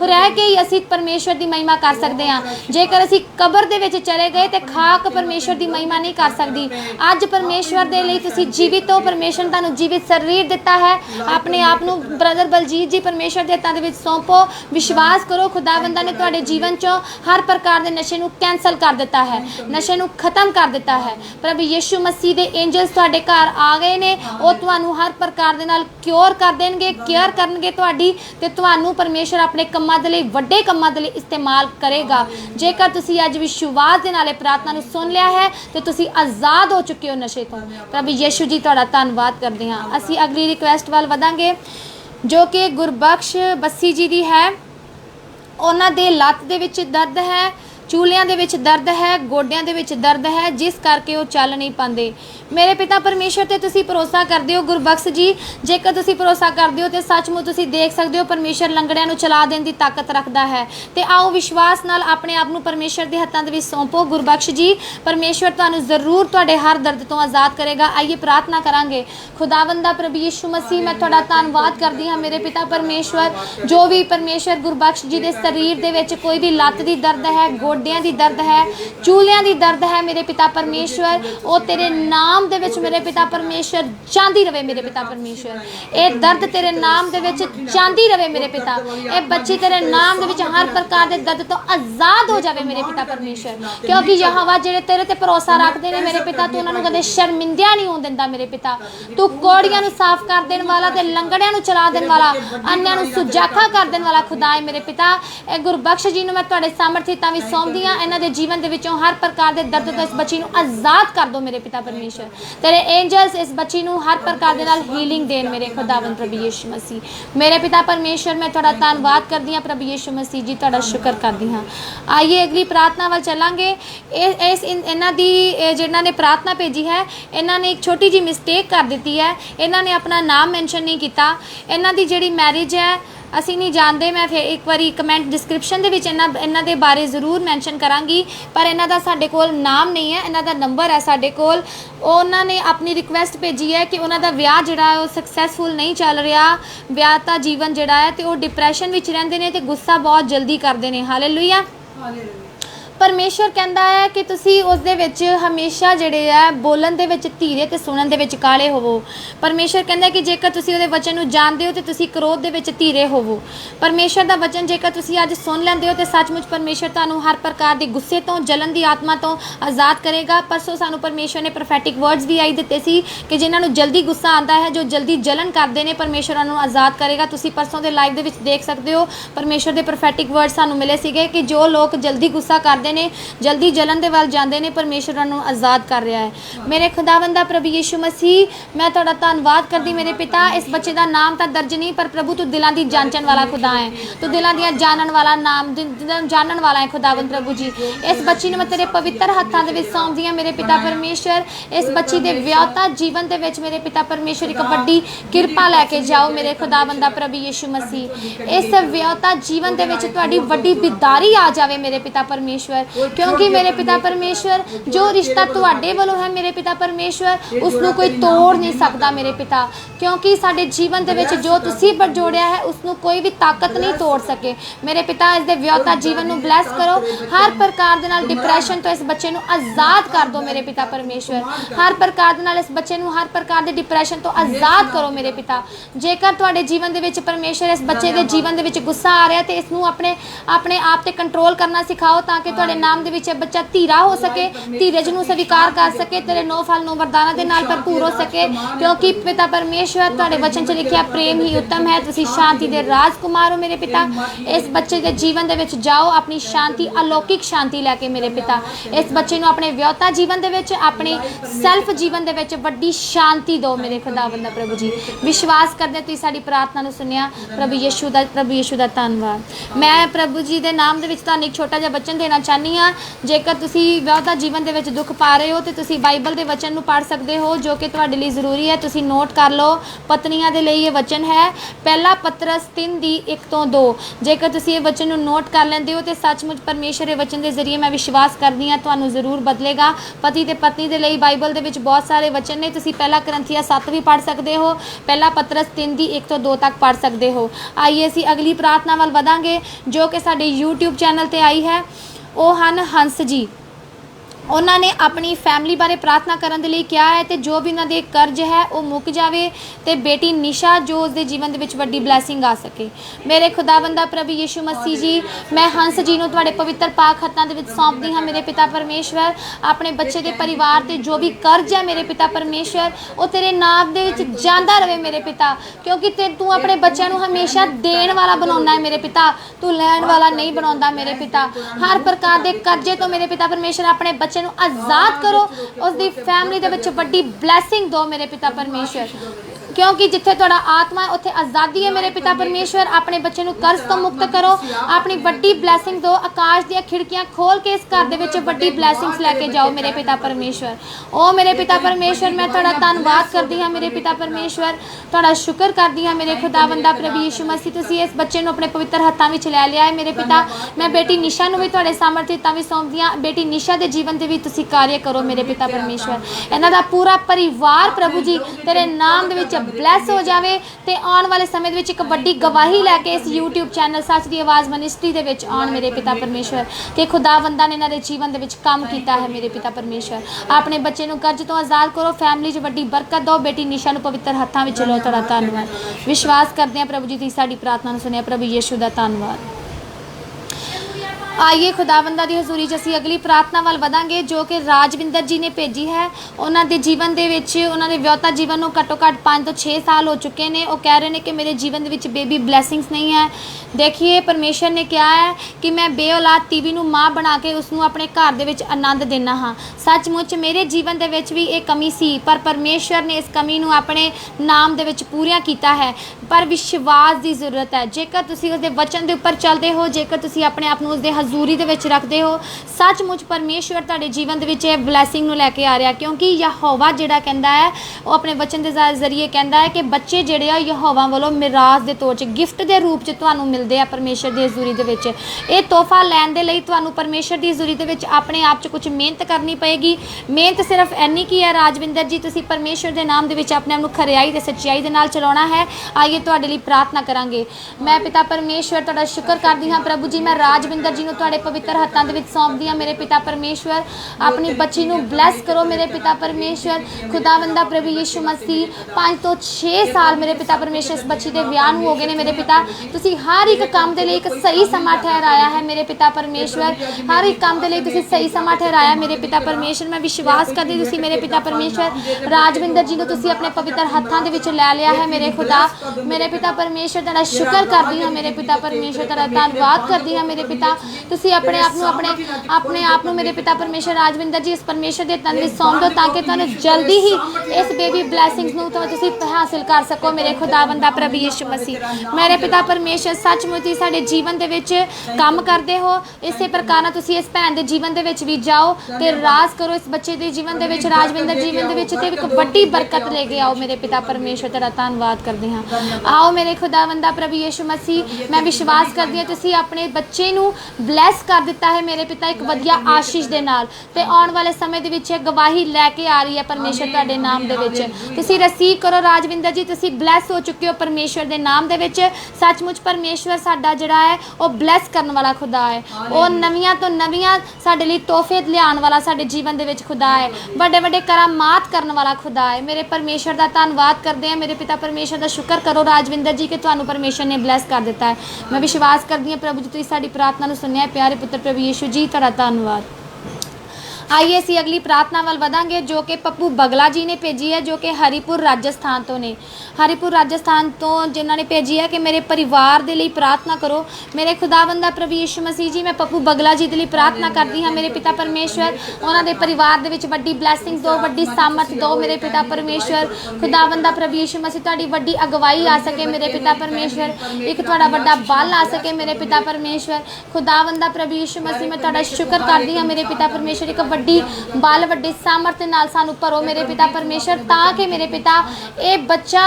रह के ही असीं परमेश्वर की महिमा कर सकते हैं। जेकर असीं कबर दे विच चले गए तो खाक परमेश्वर की महिमा नहीं कर सकती। अज परमेश्वर दे लई तुसीं जीवित हो, परमेश्वर तुहानूं जीवित शरीर दिता है। अपने आप नूं ब्रदर बलजीत जी परमेश्वर दे हत्थां दे विच सौंपो। विश्वास करो खुदावंदा ने तुहाडे जीवन चों हर प्रकार के नशे नूं कैंसल कर दिता है, नशे नूं खत्म कर दिता है। प्रभु यीशु मसीह दे एंजल्स तुहाडे घर आ गए ने, वो तुहानूं हर प्रकार दे नाल क्योर कर देणगे, केयर करनगे तुहाडी, ते तुहानूं परमेश्वर अपने कम्मां दे लई वड्डे कम्मां दे लई इस्तेमाल करेगा। जेकर तुसीं अज विश्वास दे नाल प्रार्थना नूं सुन लिया है तो तुसीं आज़ाद हो चुके हो नशे तो। प्रभु यीशु जी तुहाडा धन्नवाद करदे हां। असीं अगली रिक्वेस्ट वाल वधांगे जो कि गुरबख्श बस्सी जी दी है। उन्हां दे लत्त दे विच दर्द है, चूलियां दे विच दर्द है, गोडियां दे विच दर्द है, जिस करके वो चल नहीं पाते। मेरे पिता परमेश्वर ते तुसीं भरोसा करदे हो गुरबख्श जी। जेकर तुसीं भरोसा करदे हो तो सचमुच तुसीं देख सकदे हो परमेश्वर लंगड़ियां नूं चला देण दी ताकत रखदा है। ते आओ विश्वास नाल अपने आप नूं परमेश्वर दे हत्थां दे विच सौंपो गुरबख्श जी। परमेश्वर तुहानूं जरूर तुहाडे हर दर्द तो आज़ाद करेगा। आइए प्रार्थना करांगे। खुदावंदा प्रभु यीशु मसीह, मैं तुहाडा धन्नवाद करदी हां मेरे पिता परमेश्वर। जो भी परमेश्वर गुरबख्श जी दे शरीर दे विच कोई भी लत्त दी दर्द है, गोडियां दी दर्द है, चूलियां दी दर्द है मेरे पिता परमेश्वर, वो तेरे नाम दे विच मेरे पिता परमेश्वर जांदी रवे मेरे पिता परमेश्वर। ए दर्द तेरे नाम दे विच जांदी रवे मेरे पिता। ए बच्ची तेरे नाम दे विच हर प्रकार दे दर्द तो आज़ाद हो जावे मेरे पिता परमेश्वर। क्योंकि यहोवा जेड़े तेरे ते भरोसा रखदे ने मेरे पिता, तू उन्हां नूं कदे शर्मिंदा नहीं होण दिंदा मेरे पिता। तू कोड़ियां नूं साफ कर देण वाला ते लंगड़ियां नूं चला देण वाला, अन्यां नूं सुजाखा कर देण वाला खुदा है मेरे पिता। ए गुरबख्श जी नूं मैं तुहाडे सामर्थ्य तां वी सौंपदी हां। इन्हां दे जीवन दे विचों हर प्रकार दे दर्द तो इस बच्ची नूं आज़ाद कर दो मेरे पिता परमेश्वर। तेरे एंजल्स इस बच्ची नूं हर प्रकार दे नाल हीलिंग देन मेरे खुदावंद प्रभु यीशु मसीह। मेरे पिता परमेश्वर, मैं तुहाडा धन्नवाद करदी हां प्रभु यीशु मसीह जी, तुहाडा शुक्र करदी हां। आइए अगली प्रार्थना वाल चलांगे। इस इन्हां दी जिन्हां ने प्रार्थना भेजी है, इन्हां ने एक छोटी जी मिस्टेक कर दी है। इन्हां ने अपना नाम मैंशन नहीं किया। इन्हां दी जिहड़ी मैरिज है ਅਸੀਂ नहीं जानते। मैं फिर एक बारी कमेंट डिस्क्रिप्शन ਦੇ ਵਿੱਚ ਇਹਨਾਂ ਦੇ ਬਾਰੇ ਜ਼ਰੂਰ ਮੈਂਸ਼ਨ ਕਰਾਂਗੀ, ਪਰ ਇਹਨਾਂ ਦਾ ਸਾਡੇ ਕੋਲ ਨਾਮ ਨਹੀਂ ਹੈ, ਇਹਨਾਂ ਦਾ ਨੰਬਰ ਹੈ ਸਾਡੇ ਕੋਲ। ਉਹਨਾਂ ਨੇ ਆਪਣੀ ਰਿਕੁਐਸਟ ਭੇਜੀ ਹੈ ਕਿ ਉਹਨਾਂ ਦਾ ਵਿਆਹ ਜਿਹੜਾ ਹੈ ਉਹ ਸਕਸੈਸਫੁਲ ਨਹੀਂ ਚੱਲ ਰਿਹਾ, ਵਿਆਹ ਦਾ ਜੀਵਨ ਜਿਹੜਾ ਹੈ ਤੇ ਉਹ ਡਿਪਰੈਸ਼ਨ ਵਿੱਚ ਰਹਿੰਦੇ ਨੇ ਤੇ ਗੁੱਸਾ ਬਹੁਤ ਜਲਦੀ ਕਰਦੇ ਨੇ। ਹਾਲੇਲੂਇਆ। परमेश्वर कहता है कि तुसी उस दे विच हमेशा जिहड़े है बोलन दे विच धीरे ते सुनन दे विच काले होवो। परमेश्वर कहता है कि जेकर तुसी उहदे वचन नूं जानदे हो तो तुसी क्रोध दे विच धीरे होवो। परमेश्वर दा वचन जेकर तुसी अज सुन लैंदे हो तो सचमुच परमेश्वर तुहानूं हर प्रकार दे गुस्से तो, जलन दी आत्मा तो आज़ाद करेगा। परसों सानूं परमेश्वर ने प्रोफैटिक वर्ड्स भी आई दित्ते सी कि जिन्हां नूं जल्दी गुस्सा आंदा है, जो जल्दी जलन करदे ने, परमेश्वर उहनां नूं आज़ाद करेगा। तुसी परसों दे लाइव दे विच देख सकदे हो परमेश्वर दे प्रोफैटिक वर्ड्स सानूं मिले सीगे कि जो लोग जल्दी गुस्सा करदे ने, जल्दी जलन दे वाल जांदे ने, परमेश्वर उन्हां नूं आज़ाद कर रहा है। मेरे खुदावंदा प्रभु यीशु मसीह, मैं तुहाडा धन्नवाद करदी मेरे पिता। इस बच्चे दा नाम तां दर्ज नहीं, पर प्रभु तू दिलां दी जांचण वाला खुदा है, तू दिलां दियां जानन वाला नाम जानन वाला है खुदावंद प्रभु जी। इस बच्ची नूं मैं तेरे पवित्र हत्थां दे विच सौंपदी हां मेरे पिता परमेश्वर। इस बच्ची दे विआहता जीवन दे विच मेरे पिता परमेश्वर एक वड्डी किरपा लैके जाओ मेरे खुदावंदा प्रभु यीशु मसीह। इस विआहता जीवन दे विच तुहाडी वड्डी बिदारी आ जावे मेरे पिता परमेश्वर। परमेश्वर, क्योंकि मेरे पिता परमेश्वर जो रिश्ता तुहाडे वालों है मेरे पिता परमेश्वर उसनूं कोई तोड़ नहीं सकता मेरे पिता, क्योंकि साडे जीवन दे विच जो तुसीं जोड़िया है उसनूं कोई भी ताकत नहीं तोड़ सके मेरे पिता। इस दे विआहता जीवन नूं ब्लैस करो, हर प्रकार दे नाल डिप्रैशन तो इस बच्चे नूं आज़ाद कर दो मेरे पिता परमेश्वर, हर प्रकार दे नाल इस बच्चे नूं हर प्रकार दे डिप्रैशन तो आज़ाद करो मेरे पिता। जेकर तुहाडे जीवन दे विच परमेश्वर इस बच्चे दे जीवन दे विच गुस्सा आ रहा ते इसनूं अपने अपने आप ते कंट्रोल करना सिखाओ, ताकि तुहाडे नाम दे विच बच्चा धीरा हो सके, धीरज नूं स्वीकार कर सके, तेरे 9 फल 9 वरदानां दे नाल भरपूर हो सके, क्योंकि पिता परमेश्वर तुहाडे वचन च लिखिया प्रेम ही उत्तम है, तुसीं शांति दे राजकुमार हो मेरे पिता। इस बच्चे के जीवन दे विच जाओ, अपनी शांति अलौकिक शांति लैके मेरे पिता इस बच्चे नूं अपने विआहता जीवन दे विच अपने सैल्फ जीवन दे विच वड्डी शांति दो मेरे खुदावंद प्रभु जी। विश्वास करदे तुसीं साडी प्रार्थना नूं सुनिया प्रभु यीशु दा धन्नवाद। मैं प्रभु जी दे नाम दे विच तुहानूं एक छोटा जिहा वचन देना चाहनी हाँ। जेकर तुसीं विआहता जीवन दे विच दुख पा रहे हो तो तुसीं बाइबल दे वचन नूं पढ़ सकदे हो, जो कि तुहाडे लई जरूरी है। तुसीं नोट कर लो, पत्नियां दे लई ये वचन है, पहला पतरस 3:1-2। जेकर तुसीं ये वचन नूं नोट कर लैंदे हो तो सचमुच परमेश्वर ये वचन के जरिए मैं विश्वास करदी हाँ तुहानूं जरूर बदलेगा। पति ते पत्नी दे लई बाइबल दे विच बहुत सारे वचन ने, तुसीं पहला करंथिया 7 भी पढ़ सकते हो, पहला पतरस 3:1-2 तक पढ़ सकते हो। आइए असीं अगली प्रार्थना वाल वधांगे, जो कि साडे यूट्यूब चैनल ते आई है। ਉਹ ਹਨ हंस जी, उन्होंने अपनी फैमिली बारे प्रार्थना करने के लिए क्या है, तो जो भी उन्होंने कर्ज है वो मुक जाए, तो बेटी निशा जो उसके जीवन के वड्डी ब्लैसिंग आ सके। मेरे खुदावंदा प्रभु यीशु मसीह जी, मैं हंस जी नूं तुहाडे पवित्र पाक हत्थां दे विच सौंपदी हाँ मेरे पिता परमेश्वर। अपने बच्चे के परिवार ते जो भी कर्ज है मेरे पिता परमेश्वर वो तेरे नाम दे विच जांदा रहे मेरे पिता, क्योंकि तू अपने बच्चों नूं हमेशा देण वाला बनाउंदा है मेरे पिता, तू लैण वाला नहीं बनाउंदा मेरे पिता। हर प्रकार के कर्जे तो मेरे पिता परमेश्वर अपने बच्चे आज़ाद करो, उसकी फैमिली दे विच वड्डी ब्लैसिंग दो मेरे पिता परमेश्वर, क्योंकि जिथे तुहाडा आत्मा है उत्थे आज़ादी है मेरे पिता परमेश्वर। अपने बच्चे नूं कर्ज तो मुक्त करो, अपनी वड्डी ब्लैसिंग दो, आकाश दी खिड़कियां खोल के इस घर दे विच वड्डी ब्लैसिंग्स लैके जाओ मेरे पिता परमेश्वर। ओ मेरे पिता परमेश्वर, मैं तुहाडा धन्नवाद करदी हाँ मेरे पिता परमेश्वर, तुहाडा शुक्र करदी हाँ मेरे खुदावंदा प्रभु यीशु मसीह। तुसीं इस बच्चे नूं अपने पवित्र हत्थां विच लै लिया है मेरे पिता। मैं बेटी निशा नूं भी तुहाडे सामर्थ हत्थां विच सौंपदी हाँ, बेटी निशा दे जीवन दे विच तुसीं कार्य करो मेरे पिता परमेश्वर। इन्हां दा पूरा परिवार प्रभु जी तेरे नाम दे विच ब्लैस हो जाए, तो आने वाले समय विच एक वड्डी गवाही लैके इस यूट्यूब चैनल सच दी आवाज़ मिनिस्ट्री दे विच आउण मेरे पिता परमेश्वर, कि खुदावंदा ने इन्हां दे जीवन दे विच काम कीता है मेरे पिता परमेश्वर। अपने बच्चे नूं कर्ज तो आज़ाद करो, फैमिली च वड्डी बरकत दो, बेटी निशा नूं पवित्र हत्थां विच लो, तुहाडा धन्नवाद। विश्वास करदे हां प्रभु जी तुसीं साडी प्रार्थना नूं सुनिया, प्रभु यीशु दा धन्नवाद। आइए खुदावंदा दी हजूरी च असीं अगली प्रार्थना वाल वधांगे, जो कि राजविंदर जी ने भेजी है। उन्हां दे जीवन दे विच उन्हां दे विआहता जीवन नूं घट्टो घट्ट 5 तो 6 साल हो चुके हैं। वो कह रहे हैं कि मेरे जीवन दे विच बेबी ब्लैसिंग्स नहीं है। देखिए परमेश्वर ने क्या है कि मैं बेऔलाद तीवी नूं माँ बना के उसनूं अपने घर दे विच आनंद देना हाँ। सचमुच मेरे जीवन दे विच भी एक कमी सी, पर परमेश्वर ने इस कमी नूं अपने नाम दे विच पूरा कीता है। पर विश्वास की जरूरत है। जेकर तुसीं उसदे वचन दे उपर चलते हो, जेकर तुसीं अपने आप नूं उसदे हजूरी दे विच रखते हो, सचमुच परमेश्वर तुहाडे जीवन दे विच ब्लैसिंग नूं लैके आ रहा, क्योंकि यहोवा जिहड़ा कहंदा है वो अपने वचन के जरिए कहंदा है कि बच्चे जिहड़े आ यहोवा वालों मिरास के तौर पर गिफ्ट के रूप च तुहानूं मिलदे आ परमेश्वर की हजूरी दे विच। ये तोहफा लैण दे लई तुहानूं परमेश्वर की हजूरी दे विच अपने आप च कुछ मेहनत करनी पएगी। मेहनत सिर्फ इन्नी की है राजविंदर जी, तुसीं परमेश्वर के नाम दे विच अपने आप नूं खरियाई ते सच्चाई दे नाल चलाउणा है। आइए तुहाडे लई प्रार्थना करांगे। मैं पिता परमेश्वर तुहाडा शुक्र करदी हां प्रभु जी, मैं राजविंदर जी नूं तुहाडे पवित्र हत्थां दे विच सौंपदी हां मेरे पिता परमेश्वर। अपनी बच्ची नूं ब्लैस करो मेरे पिता परमेश्वर। खुदावंदा प्रभु यीशु मसीह 5 तो 6 साल मेरे पिता परमेश्वर इस बच्ची दे विआह नूं हो गए ने मेरे पिता। तुसीं हर एक काम दे लई एक सही समा ठहराया है मेरे पिता परमेश्वर। हर एक काम दे लई तुसीं सही समा ठहराया मेरे पिता परमेश्वर। मैं विश्वास करदी तुसीं मेरे पिता परमेश्वर राजविंदर जी नूं तुसीं अपने पवित्र हत्थां दे विच लै लिया है मेरे खुदा। मेरे पिता परमेश्वर तुहाडा शुक्र करदी हां मेरे पिता परमेश्वर, तुहाडा धन्नवाद करदी हां मेरे पिता। तुसीं अपने आप नूं अपने आप नूं मेरे पिता परमेश्वर राजविंदर जी इस परमेश्वर दे तन विच सौंप दो, ताकि तुहानूं जल्दी ही इस बेबी ब्लैसिंग्स नूं तुसीं हासिल कर सको मेरे खुदावंदा प्रभु यीशु मसीह। मेरे पिता परमेश्वर सचमुच ही साडे जीवन दे विच काम करदे हो, इसे प्रकार तुसीं इस भैन दे जीवन दे विच भी जाओ ते राज करो इस बच्चे दे जीवन दे विच, राजविंदर जीवन दे विच ते एक वड्डी बरकत लेके आओ मेरे पिता परमेश्वर। तेरा धन्नवाद करदे हां। आओ मेरे खुदावंदा प्रभु यीशु मसीह, मैं विश्वास करदी हां तुसीं अपने बच्चे नूं ਬਲੈਸ ਕਰ ਦਿੱਤਾ ਹੈ ਮੇਰੇ ਪਿਤਾ ਇੱਕ ਵਧੀਆ ਆਸ਼ੀਸ਼ ਦੇ ਨਾਲ, ਤੇ ਆਉਣ ਵਾਲੇ ਸਮੇਂ ਦੇ ਵਿੱਚ ਗਵਾਹੀ ਲੈ ਕੇ ਆ ਰਹੀ ਹੈ ਪਰਮੇਸ਼ਰ ਤੁਹਾਡੇ ਨਾਮ ਦੇ ਵਿੱਚ। ਤੁਸੀਂ ਰਿਸੀਵ ਕਰੋ ਰਾਜਵਿੰਦਰ ਜੀ, ਤੁਸੀਂ ਬਲੈਸ ਹੋ ਚੁੱਕੇ ਹੋ ਪਰਮੇਸ਼ਰ ਦੇ ਨਾਮ ਦੇ ਵਿੱਚ। ਸੱਚਮੁੱਚ ਪਰਮੇਸ਼ਵਰ ਸਾਡਾ ਜਿਹੜਾ ਹੈ ਉਹ ਬਲੈਸ ਕਰਨ ਵਾਲਾ ਖੁਦਾ ਹੈ, ਉਹ ਨਵੀਆਂ ਤੋਂ ਨਵੀਆਂ ਸਾਡੇ ਲਈ ਤੋਹਫੇ ਲਿਆਉਣ ਵਾਲਾ ਸਾਡੇ ਜੀਵਨ ਦੇ ਵਿੱਚ ਖੁਦਾ ਹੈ, ਵੱਡੇ ਵੱਡੇ ਕਰਾਮਾਤ ਕਰਨ ਵਾਲਾ ਖੁਦਾ ਹੈ। ਮੇਰੇ ਪਰਮੇਸ਼ਰ ਦਾ ਧੰਨਵਾਦ ਕਰਦੇ ਹਾਂ ਮੇਰੇ ਪਿਤਾ ਪਰਮੇਸ਼ਰ ਦਾ। ਸ਼ੁਕਰ ਕਰੋ ਰਾਜਵਿੰਦਰ ਜੀ ਕਿ ਤੁਹਾਨੂੰ ਪਰਮੇਸ਼ਰ ਨੇ ਬਲੈਸ ਕਰ ਦਿੱਤਾ ਹੈ। ਮੈਂ ਵਿਸ਼ਵਾਸ ਕਰਦੀ ਹਾਂ ਪ੍ਰਭੂ ਜੀ ਤੁਸੀਂ ਸਾਡੀ ਪ੍ਰਾਰਥਨਾ ਨੂੰ ਸੁਣਿਆ। ਪਿਆਰੇ ਪੁੱਤਰ ਪ੍ਰਭੂ ਯੀਸ਼ੂ ਜੀ ਤੁਹਾਡਾ ਧੰਨਵਾਦ। आइए ਅਸੀਂ अगली प्रार्थना ਵੱਲ ਵਧਾਂਗੇ जो कि पप्पू बगला जी ने भेजी है, जो कि हरिपुर राजस्थान तो ने। हरिपुर राजस्थान तो जिन्होंने भेजी है कि मेरे परिवार के लिए प्रार्थना करो। मेरे खुदावंदा प्रभु यीशु मसीह जी, मैं पप्पू बगला जी के लिए प्रार्थना करती हाँ मेरे पिता परमेश्वर, उन्होंने परिवार के विच वड्डी ब्लैसिंग दो, वड्डी सामर्थ दो मेरे पिता परमेश्वर। खुदावंदा प्रभु यीशु मसीह तुहाडी वड्डी अगवाई आ सके मेरे पिता परमेश्वर, एक तुहाडा वड्डा बल आ सके मेरे पिता परमेश्वर। खुदावंदा प्रभु यीशु मसीह मैं तुहाडा शुक्र करदी हाँ मेरे पिता परमेश्वर, एक ਵੱਡੀ ਬਲ ਵੱਡੀ ਸਾਮਰਥ ਨਾਲ ਸਾਨੂੰ ਭਰੋ ਮੇਰੇ ਪਿਤਾ ਪਰਮੇਸ਼ਰ, ਤਾਂ ਕਿ ਮੇਰੇ ਪਿਤਾ ਇਹ ਬੱਚਾ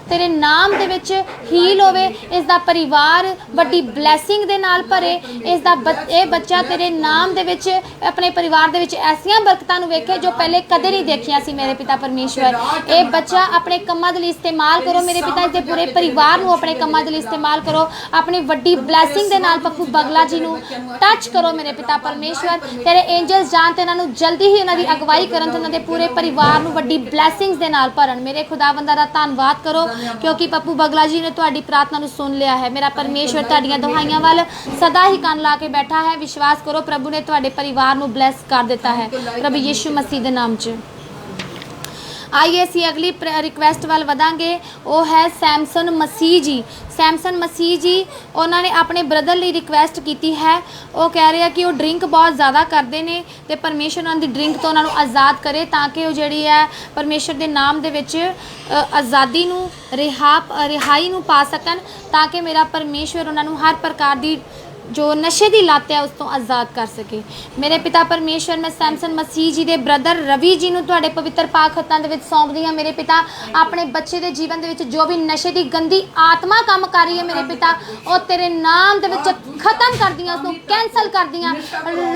तेरे नाम दे विच हील होवे, इसदा परिवार वड्डी ब्लैसिंग दे नाल भरे, इसदा बच्चा तेरे नाम दे विच अपने परिवार दे विच ऐसियां बरकतां नूं वेखे जो पहले कदे नहीं देखियां सी मेरे पिता परमेश्वर। ये बच्चा अपने कम्मां दे लई इस्तेमाल करो मेरे पिता, इसदे पूरे परिवार नूं अपने कम्मां दे लई इस्तेमाल करो, अपनी वड्डी ब्लैसिंग दे नाल पप्पू बगला जी नूं टच करो मेरे पिता परमेश्वर। तेरे एंजल्स जान ते इन्हां नूं जल्दी ही इन्हां दी अगवाई करन ते इन्हां दे पूरे परिवार नूं वड्डी ब्लैसिंग्स दे नाल भरन। मेरे खुदावंदा दा धन्नवाद करो क्योंकि पप्पू बगला जी ने तुहाडी प्रार्थना नूं सुन लिया है। मेरा परमेश्वर तुहाडीआं दुहाइयां वल सदा ही कान ला के बैठा है। विश्वास करो प्रभु ने तुहाडे परिवार नूं ब्लैस कर दिता है प्रभु यीशु मसीह दे नाम च। आइए असी अगली रिक्वेस्ट वाल वधांगे, वो है सैमसन मसीह जी। सैमसन मसीह जी उन्होंने अपने ब्रदर लिए रिक्वेस्ट की है। वो कह रहे हैं कि वो ड्रिंक बहुत ज़्यादा करते हैं तो परमेश्वर उन्होंने ड्रिंक तो उन्होंने आज़ाद करे ताकि वो जी है परमेश्वर के नाम के आज़ादी नूं रिहाई नूं पा सकन, ताकि मेरा परमेश्वर उन्होंने हर प्रकार की जो नशे की लत है उस तो आज़ाद कर सके। मेरे पिता परमेश्वर मैं सैमसन मसीह जी के ब्रदर रवि जी नूं तुहाडे पवित्र पाक हत्थां दे विच सौंपदी हाँ मेरे पिता। अपने बच्चे के जीवन दे विच जो भी नशे की गंदी आत्मा काम कर रही है मेरे पिता, वो तेरे नाम दे विच खत्म कर दियां, उसनूं कैंसल कर दियां,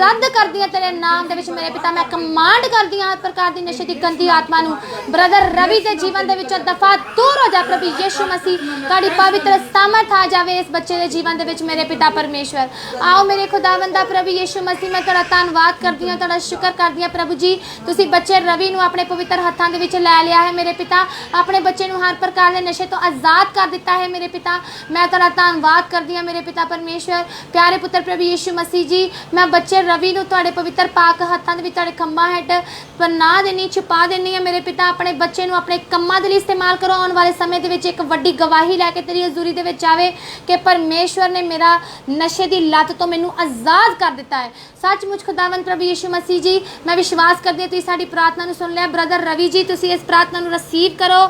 रद्द कर दियां तेरे नाम दे विच मेरे पिता। मैं कमांड कर दियां हर प्रकार की नशे की गंदी आत्मा नूं ब्रदर रवि के जीवन दे विच दफा दूर हो जा प्रभु यीशु मसीह। तुहाडी पवित्र सामर्थ आ जावे इस बच्चे के जीवन दे विच मेरे पिता परमेश्वर। आओ मेरे खुदावंदा प्रभु यीशु मसीह मैं तुहाडा धन्नवाद करदी हां, तुहाडा शुक्र करदी हां प्रभु जी। तुसीं बच्चे रवि नूं अपने पवित्र हत्थां दे विच लै लिया है मेरे पिता, अपने बच्चे नूं हर प्रकार के नशे तो आज़ाद कर दिता है मेरे पिता। मैं तुहाडा धन्नवाद करदी हां मेरे पिता परमेश्वर। प्यारे पुत्र प्रभु यीशु मसीह जी, मैं बच्चे रवि नूं तुहाडे पवित्र पाक हत्थां दे विच तुहाडे खंभा हेठ पनाह देनी छुपा देनी है मेरे पिता। अपने बच्चे नूं अपने कम्मां दे लई इस्तेमाल करो, आउण वाले समय दे विच एक वड्डी गवाही लैके तेरी हज़ूरी दे विच आवे कि परमेश्वर ने मेरा नशे की लत तो मैनू आज़ाद कर दिता है। सचमुच खुदावंद प्रभु यीशु मसीह जी मैं विश्वास करती हूँ तुसीं साडी प्रार्थना नूं सुन लिया। ब्रदर रवि जी तुसीं इस प्रार्थना नूं रिसीव करो,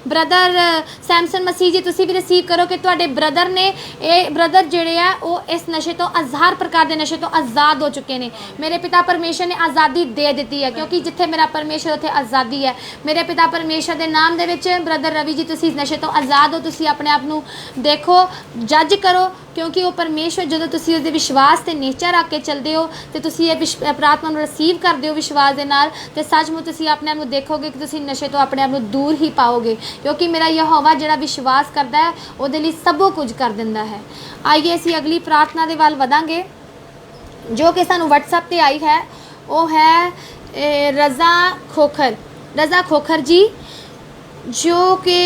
ब्रदर सैमसन मसीह जी तुसीं भी रिसीव करो कि तुहाडे ब्रदर ने ये ब्रदर जिहड़े आ वो इस नशे तो हज़ार प्रकार के नशे तो आज़ाद हो चुके हैं। मेरे पिता परमेश्वर ने आज़ादी दे दी है, क्योंकि जिथे मेरा परमेश्वर उत्थे आज़ादी है। मेरे पिता परमेश्वर के नाम दे विच ब्रदर रवि जी तुसीं इस नशे तो आज़ाद हो। तुसीं अपने आप नूं देखो, जज करो, क्योंकि वो परमेश्वर जो तुसीं उसदे विश्वास ते नेचर रख के चलते हो तो तुसीं ये प्रार्थना नूं रिसीव करते हो विश्वास के नाल, ते सचमुच तुसीं अपने आप नूं देखोगे कि तुसीं नशे तो अपने आप नूं दूर ही पाओगे, क्योंकि मेरा यहोवा जिहड़ा विश्वास करता है उहदे लई सब कुछ कर दिंदा है। आइए असीं अगली प्रार्थना दे वाल वधांगे जो कि सानूं WhatsApp ते आई है। वो है रज़ा खोखर जी जो कि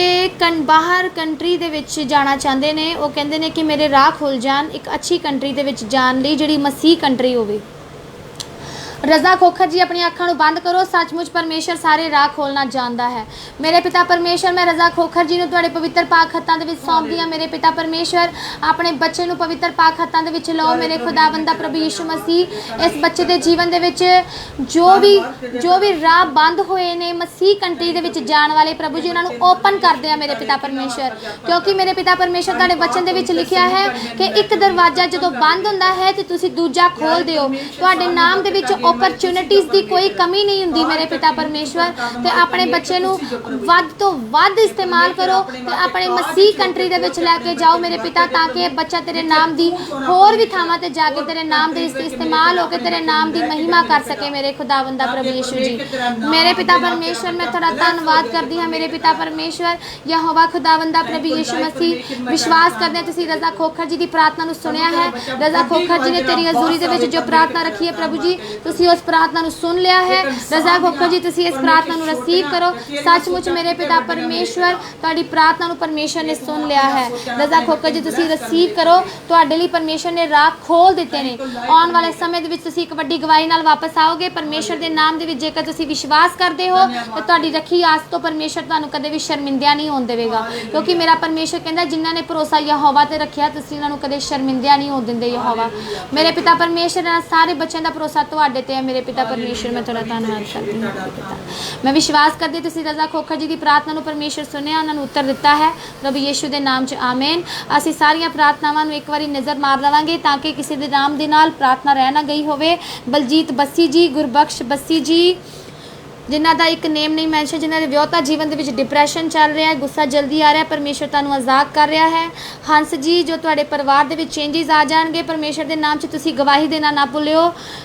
बाहर कंट्री दे विच जाना चाहते हैं। वो कहते हैं कि मेरे राह खुल जान एक अच्छी कंट्री दे विच जान लई जिहड़ी मसीह कंट्री होवे। रज़ा खोखर जी अपनी अखां नूं बंद करो, सचमुच परमेश्वर सारे राह खोलना जानता है। मेरे पिता परमेश्वर मैं रज़ा खोखर जी नूं तुहाडे पवित्र पाक हत्थां दे विच सौंपदी हां। मेरे पिता परमेश्वर अपने बच्चे नूं पवित्र पाक हत्थां दे विच लओ मेरे खुदावंदा प्रभु यीशु मसीह। इस बच्चे दे जीवन दे विच जो भी राह बंद होए ने मसीह कंट्री दे विच जाण वाले प्रभु जी उन्हां नूं ओपन कर दिया मेरे पिता परमेश्वर, क्योंकि मेरे पिता परमेश्वर तुहाडे वचन दे विच लिखिया है कि एक दरवाजा जदों बंद हुंदा है ते तुसीं दूजा खोल दिओ। तुहाडे नाम दे विच ਓਪਰਚੁਨਿਟੀਜ਼ ਦੀ ਕੋਈ ਕਮੀ नहीं हुंदी मेरे पिता परमेश्वर। ते अपने बच्चे नूं वध तो वध इस्तेमाल करो ते अपने मसीह कंट्री दे विच लैके जाओ मेरे पिता, ताकि बच्चा तेरे नाम दी होर भी थावां ते जाके तेरे नाम दे इस्तेमाल होके तेरे नाम दी महिमा कर सके मेरे खुदावंदा प्रभु यीशु जी। मेरे पिता परमेश्वर मैं थोड़ा धन्नवाद करदी हां मेरे पिता परमेश्वर, यहोवा खुदावंदा प्रभु यीशु मसीह। विश्वास करदे हां तुसीं रज़ा खोखर जी दी प्रार्थना नूं सुनिया है। रज़ा खोखर जी ने तेरी हज़ूरी दे विच जो प्रार्थना रखी है प्रभु जी, तुसीं उस प्रार्थना नूं सुन लिया है। रज़ा खोखर जी तुसीं इस प्रार्थना नूं रिसीव करो। सचमुच मेरे पिता परमेश्वर तुहाडी प्रार्थना नूं परमेश्वर ने सुन लिया है। रज़ा खोखर जी तुसीं रिसीव करो, तुहाडे लई परमेश्वर ने राह खोल दित्ते ने। आउण वाले समय दे विच तुसीं एक वड्डी गवाही नाल वापस आओगे परमेश्वर दे नाम दे विच। जेकर तुसीं विश्वास करदे हो ते तुहाडी रखी आस तो परमेश्वर तुहानूं कदे भी शर्मिंदा नहीं होण देवेगा, क्योंकि मेरा परमेश्वर कहंदा जिन्हां ने भरोसा यहोवा ते रखिया तुसीं इन्हां नूं कदे शर्मिंदा नहीं होण दिंदे यहोवा। मेरे पिता परमेश्वर सारे बच्चों का भरोसा तुहाडे ते है मेरे पिता परमेश्वर। मैं तुहाडा धन्नवाद करदी हां मेरे पिता। मैं विश्वास करदी तुसीं रज़ा खोखर जी की प्रार्थना नूं परमेश्वर सुनिया, उन्हां नूं उत्तर दिता है प्रभु यीशु दे नाम च आमीन। असीं सारियां प्रार्थनावां नूं एक बारी नज़र मार लवांगे ताकि किसी दे नाम दे नाल प्रार्थना रह ना गई होवे। बलजीत बस्सी जी, गुरबख्श बस्सी जी, जिन्हां दा एक नेम नहीं मैंशन, जिन्हां दे विआहता जीवन दे विच डिप्रैशन चल रहा है, गुस्सा जल्दी आ रहा है, परमेश्वर तुहानूं आज़ाद कर रहा है। हंस जी, जो तुहाडे परिवार दे विच चेंजिस आ जाणगे परमेश्वर दे नाम च तुसीं गवाही देना ना भुल्लिओ।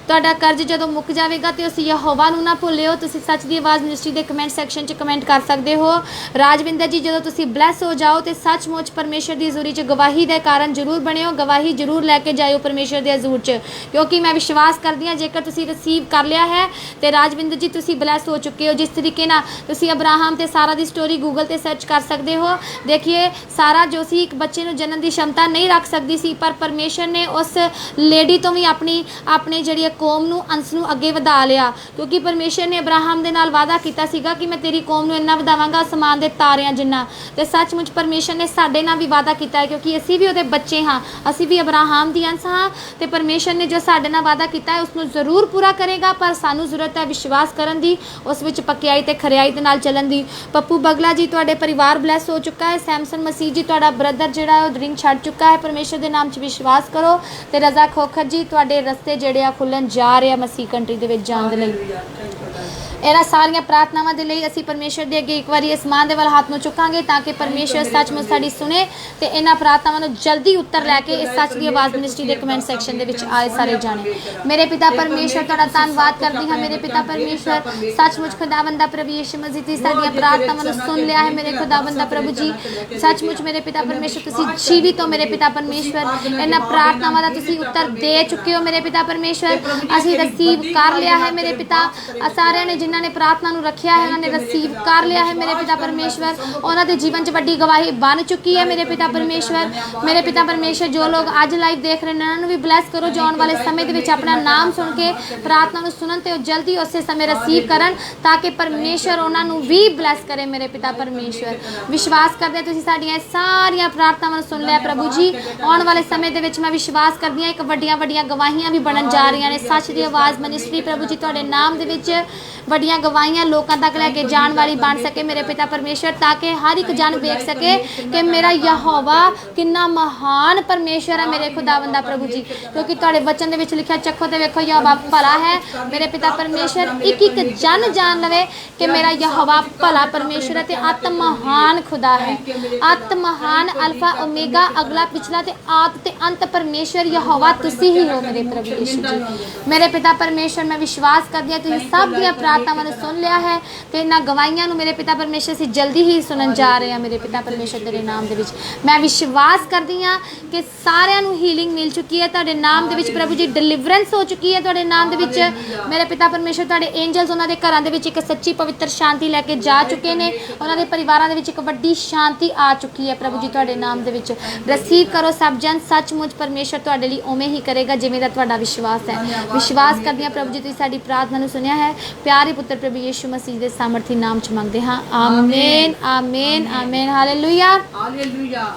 तुहाडा कर्ज जदों मुक जावेगा ते उस यहोवा नूं ना भुल्लिओ। तुसीं सच दी आवाज़ मिनिस्ट्री दे कमेंट सैक्शन च कमेंट कर सकदे हो। राजविंदर जी, जदों तुसीं ब्लैस हो जाओ ते सचमुच परमेश्वर दी हज़ूरी च गवाही दे कारण जरूर बणिओ, गवाही जरूर लैके जाइओ परमेश्वर दे हज़ूर च, क्योंकि मैं विश्वास करदी हां जेकर तुसीं रिसीव कर लिया है ते राजविंदर जी तुसीं ब्लैस हो चुके हो। जिस तरीके ना तुसीं अब्राहम ते सारा दी स्टोरी गूगल ते सर्च कर सकते हो। देखिए सारा जो सी एक बच्चे नूं जन्म की क्षमता नहीं रख सकती सी, पर परमेश्वर ने उस लेडी तो भी अपनी जिहड़ी कौम नूं अंश नूं अगे वधा लिया, क्योंकि परमेश्वर ने अब्राहम दे नाल वादा कीता सीगा कि मैं तेरी कौम नूं इन्ना वधावांगा आसमान दे तारियां जिन्ना। ते सचमुच परमेश्वर ने साडे नाल भी वादा कीता है, क्योंकि असीं भी उहदे बच्चे हाँ, असीं भी अब्राहम दी अंश हाँ। ते परमेश्वर ने जो साडे नाल वादा कीता है उसनूं जरूर पूरा करेगा, पर सानूं जरूरत है विश्वास करन दी, उस विच पक्याई ते खरियाई दे नाल चलन दी। पप्पू बगला जी, तुहाडे परिवार ब्लैस हो चुका है। सैमसन मसीह जी, तुहाडा ब्रदर जिहड़ा है ड्रिंक छड्ड चुका है, परमेश्वर दे नाम च विश्वास करो। ते रज़ा खोखर जी, तुहाडे रस्ते जिहड़े आ खुल्लन जा रहे मसीह कंट्री दे विच जाण दे लई। इन्हां सारियां प्रार्थनावां दे लई असीं परमेश्वर दे अगे एक बारी आसमान दे वल हाथ नूं चुकांगे ताकि परमेश्वर सचमुच साडी सुने ते इन्हां प्रार्थनावां नूं जल्दी उत्तर लैके इस सच दी आवाज़ मिनिस्ट्री दे कमेंट सैक्शन दे विच आए सारे जाने। मेरे पिता परमेश्वर तुहाडा धन्नवाद करदी हां मेरे पिता परमेश्वर। सचमुच खुदावंदा प्रभु यीशु मसीह दी साडीआं प्रार्थनावां नूं सुन लिया है मेरे खुदावंदा प्रभु जी। सचमुच मेरे पिता परमेश्वर तुसीं जीवित हो मेरे पिता परमेश्वर। इन्हां प्रार्थनावां दा तुसीं उत्तर दे चुके हो मेरे पिता परमेश्वर। असीं रिसीव कर लिया है मेरे पिता। सारिਆਂ ने जिन्हां ने प्रार्थना नूं रखिया है उन्होंने रिसीव कर लिया है मेरे पिता परमेश्वर। उन्हां दे जीवन च वड्डी गवाही बन चुकी है मेरे पिता परमेश्वर। मेरे पिता परमेश्वर, जो लोग अज लाइव देख रहे हैं उन्होंने भी ब्लैस करो, जो आने वाले समय दे विच अपना नाम सुन के प्रार्थना नूं सुनन ते जल्दी उस समय रिसीव करन, ताकि परमेश्वर उन्होंने भी ब्लैस करे मेरे पिता परमेश्वर। विश्वास करदे तुसीं साडीआं सारियां प्रार्थनावां सुन लिया प्रभु जी। आने वाले समय दे विच मैं विश्वास करदी हां एक वड्डियां वड्डियां गवाहियां भी बनन जा रही ने। सच दी आवाज़ मिनिस्ट्री प्रभु जी तुहाडे नाम दे विच वड्डियां गवाहियां लोगों तक लैके जाण वाली बन सके मेरे पिता परमेश्वर, ताकि हर एक जन देख सके कि मेरा यहोवा कितना महान परमेश्वर है मेरे खुदावंदा प्रभु जी। क्योंकि तुहाडे वचन दे विच लिखिया चखो ते वेखो यहोवा भला है मेरे पिता परमेश्वर। एक एक जन जान लवे कि मेरा यहोवा भला परमेश्वर है ते अत महान खुदा है, अत महान अल्फा ओमेगा, अगला पिछला ते आद ते अंत परमेश्वर यहोवा तुसी ही हो मेरे प्रभु यीशु जी। मेरे पिता परमेश्वर मैं विश्वास करदी हां तुसीं सब दी प्रार्थनावां नूं सुन लिया है ते इन्हां गवाहियां नूं मेरे पिता परमेश्वर से जल्दी ही सुनन जा रहे हैं मेरे पिता परमेश्वर तेरे नाम दे विच। मैं विश्वास करदी हां कि सारिਆਂ ਨੂੰ हीलिंग मिल चुकी है तुहाडे नाम दे विच प्रभु जी। डिलीवरेंस हो चुकी है तुहाडे नाम दे विच मेरे पिता परमेश्वर। तुहाडे एंजल्स उन्हां दे घरां दे विच एक सच्ची पवित्र शांति लैके जा चुके ने, उन्हां दे परिवारां दे विच एक वड्डी शांति आ चुकी है प्रभु जी तुहाडे नाम दे विच। रिसीव करो सब जन, सचमुच परमेश्वर तुहाडे लई उवें ही करेगा जिवें दा तुहाडा विश्वास है। विश्वास करदी हां प्रभु जी तुसीं साडी प्रार्थना नूं सुनिया है, प्यारे पुत्र प्रभु यीशु मसीह दे सामर्थी नाम च मंगदे हां, आमीन आमीन आमीन। Hallelujah hallelujah.